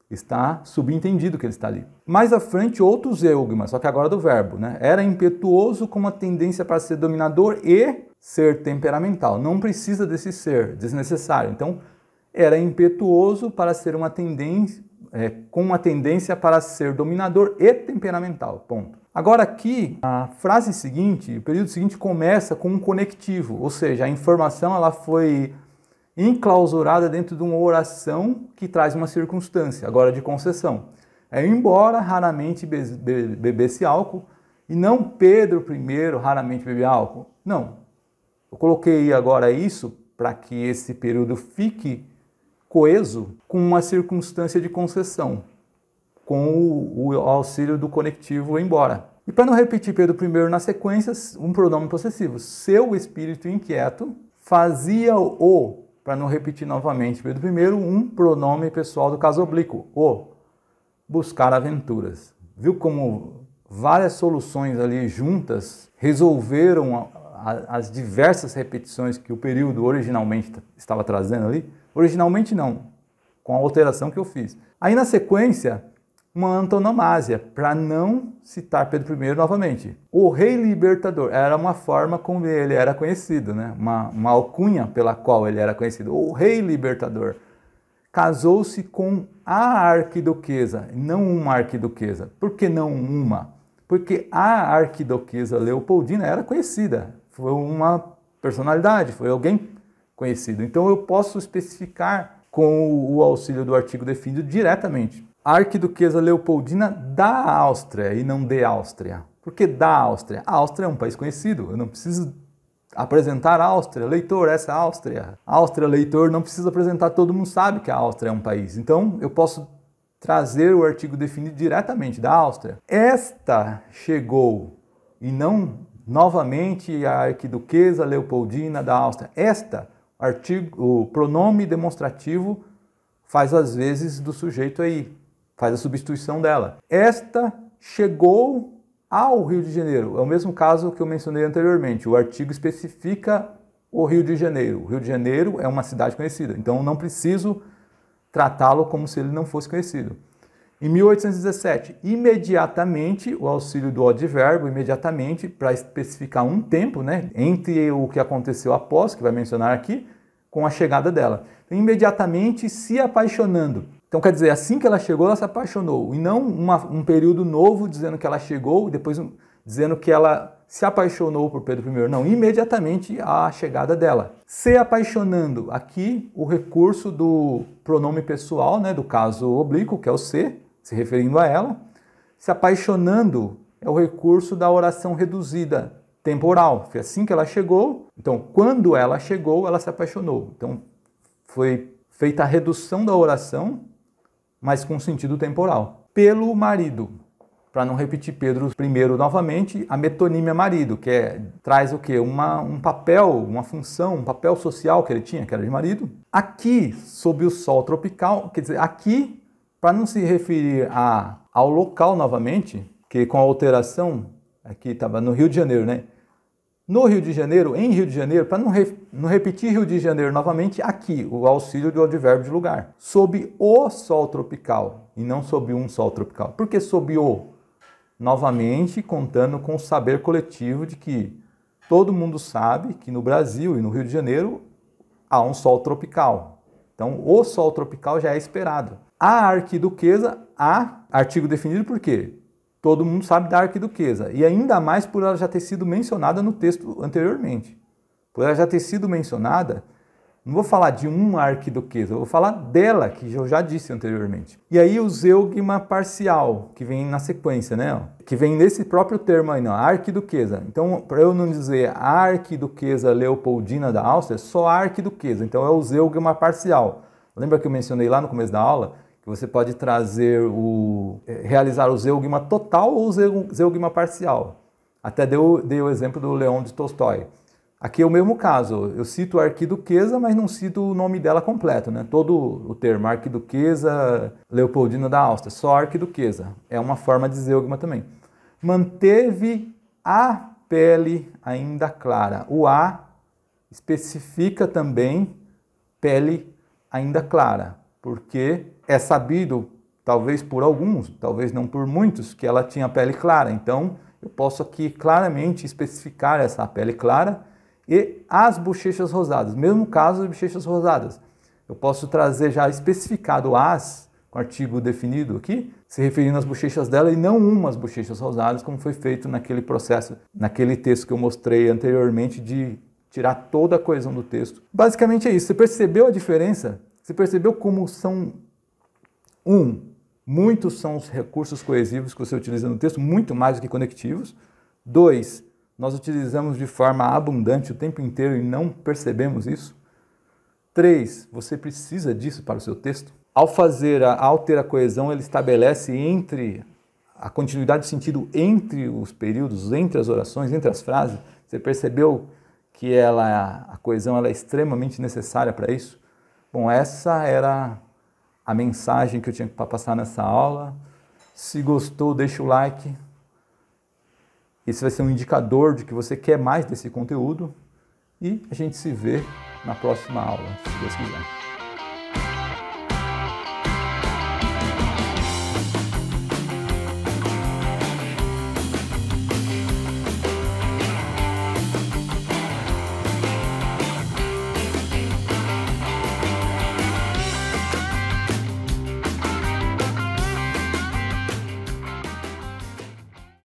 Está subentendido que ele está ali. Mais à frente, outro zeugma, só que agora do verbo, né? Era impetuoso com uma tendência para ser dominador e ser temperamental. Não precisa desse ser, desnecessário. Então, era impetuoso para ser uma tendência, com uma tendência para ser dominador e temperamental. Ponto. Agora aqui, a frase seguinte, o período seguinte começa com um conectivo, ou seja, a informação ela foi enclausurada dentro de uma oração que traz uma circunstância, agora de concessão. Embora raramente bebesse álcool, e não Pedro I raramente bebia álcool. Não. Eu coloquei agora isso para que esse período fique coeso com uma circunstância de concessão, com o auxílio do conectivo embora. E para não repetir Pedro I na sequência, um pronome possessivo. Seu espírito inquieto fazia-o, para não repetir novamente Pedro I, um pronome pessoal do caso oblíquo, o buscar aventuras. Viu como várias soluções ali juntas resolveram as diversas repetições que o período originalmente estava trazendo ali? Originalmente não, com a alteração que eu fiz. Aí na sequência, uma antonomásia, para não citar Pedro I novamente. O rei libertador era uma forma como ele era conhecido, né? Uma alcunha pela qual ele era conhecido. O rei libertador casou-se com a arquiduquesa, não uma arquiduquesa. Por que não uma? Porque a arquiduquesa Leopoldina era conhecida, foi uma personalidade, foi alguém conhecido. Então eu posso especificar com o auxílio do artigo definido diretamente. A arquiduquesa Leopoldina da Áustria e não de Áustria. Por que da Áustria? A Áustria é um país conhecido, eu não preciso apresentar a Áustria, leitor, essa é a Áustria. Áustria, leitor, não precisa apresentar, todo mundo sabe que a Áustria é um país. Então eu posso trazer o artigo definido diretamente da Áustria. Esta chegou, e não novamente a arquiduquesa Leopoldina da Áustria. Esta, o pronome demonstrativo faz as vezes do sujeito aí, faz a substituição dela. Esta chegou ao Rio de Janeiro. É o mesmo caso que eu mencionei anteriormente. O artigo especifica o Rio de Janeiro. O Rio de Janeiro é uma cidade conhecida, então não preciso tratá-lo como se ele não fosse conhecido. Em 1817, imediatamente, o auxílio do advérbio, imediatamente, para especificar um tempo, né, entre o que aconteceu após, que vai mencionar aqui, com a chegada dela. Imediatamente se apaixonando. Então, quer dizer, assim que ela chegou, ela se apaixonou. E não um período novo dizendo que ela chegou, e depois dizendo que ela se apaixonou por Pedro I. Não, imediatamente a chegada dela. Se apaixonando, aqui o recurso do pronome pessoal, né, do caso oblíquo, que é o se referindo a ela. Se apaixonando é o recurso da oração reduzida, temporal. Foi assim que ela chegou. Então, quando ela chegou, ela se apaixonou. Então, foi feita a redução da oração, mas com sentido temporal. Pelo marido. Para não repetir Pedro I novamente, a metonímia marido, que traz o quê? Um papel, uma função, um papel social que ele tinha, que era de marido. Aqui, sob o sol tropical, quer dizer, aqui, para não se referir ao local novamente, que com a alteração, aqui estava no Rio de Janeiro, né? No Rio de Janeiro, em Rio de Janeiro, para não repetir Rio de Janeiro novamente, aqui, o auxílio do advérbio de lugar. Sob o sol tropical, e não sob um sol tropical. Por que sob o? Novamente, contando com o saber coletivo de que todo mundo sabe que no Brasil e no Rio de Janeiro há um sol tropical. Então, o sol tropical já é esperado. A arquiduquesa, artigo definido por quê? todo mundo sabe da arquiduquesa, e ainda mais por ela já ter sido mencionada no texto anteriormente. Por ela já ter sido mencionada, não vou falar de uma arquiduquesa, eu vou falar dela, que eu já disse anteriormente. E aí o zeugma parcial, que vem na sequência, né? Que vem nesse próprio termo aí, não, a arquiduquesa. Então, para eu não dizer a arquiduquesa Leopoldina da Áustria, só a arquiduquesa. Então é o zeugma parcial. Lembra que eu mencionei lá no começo da aula que você pode realizar o zeugma total ou o zeugma parcial. Até dei o exemplo do Leão de Tolstói. Aqui é o mesmo caso, eu cito a arquiduquesa, mas não cito o nome dela completo, né? Todo o termo arquiduquesa Leopoldina da Áustria, só arquiduquesa. É uma forma de zeugma também. Manteve a pele ainda clara. O A especifica também pele ainda clara, porque é sabido, talvez por alguns, talvez não por muitos, que ela tinha pele clara. Então, eu posso aqui claramente especificar essa pele clara e as bochechas rosadas. Mesmo caso de bochechas rosadas. Eu posso trazer já especificado as, com artigo definido aqui, se referindo às bochechas dela e não umas bochechas rosadas, como foi feito naquele processo, naquele texto que eu mostrei anteriormente de tirar toda a coesão do texto. Basicamente é isso. Você percebeu a diferença? Você percebeu como são... Muitos são os recursos coesivos que você utiliza no texto, muito mais do que conectivos. 2, nós utilizamos de forma abundante o tempo inteiro e não percebemos isso. 3, você precisa disso para o seu texto. Ao ter a coesão, ele estabelece a continuidade de sentido entre os períodos, entre as orações, entre as frases. Você percebeu que a coesão ela é extremamente necessária para isso? Bom, essa era a mensagem que eu tinha para passar nessa aula. Se gostou, deixa o like. Esse vai ser um indicador de que você quer mais desse conteúdo. E a gente se vê na próxima aula, se Deus quiser.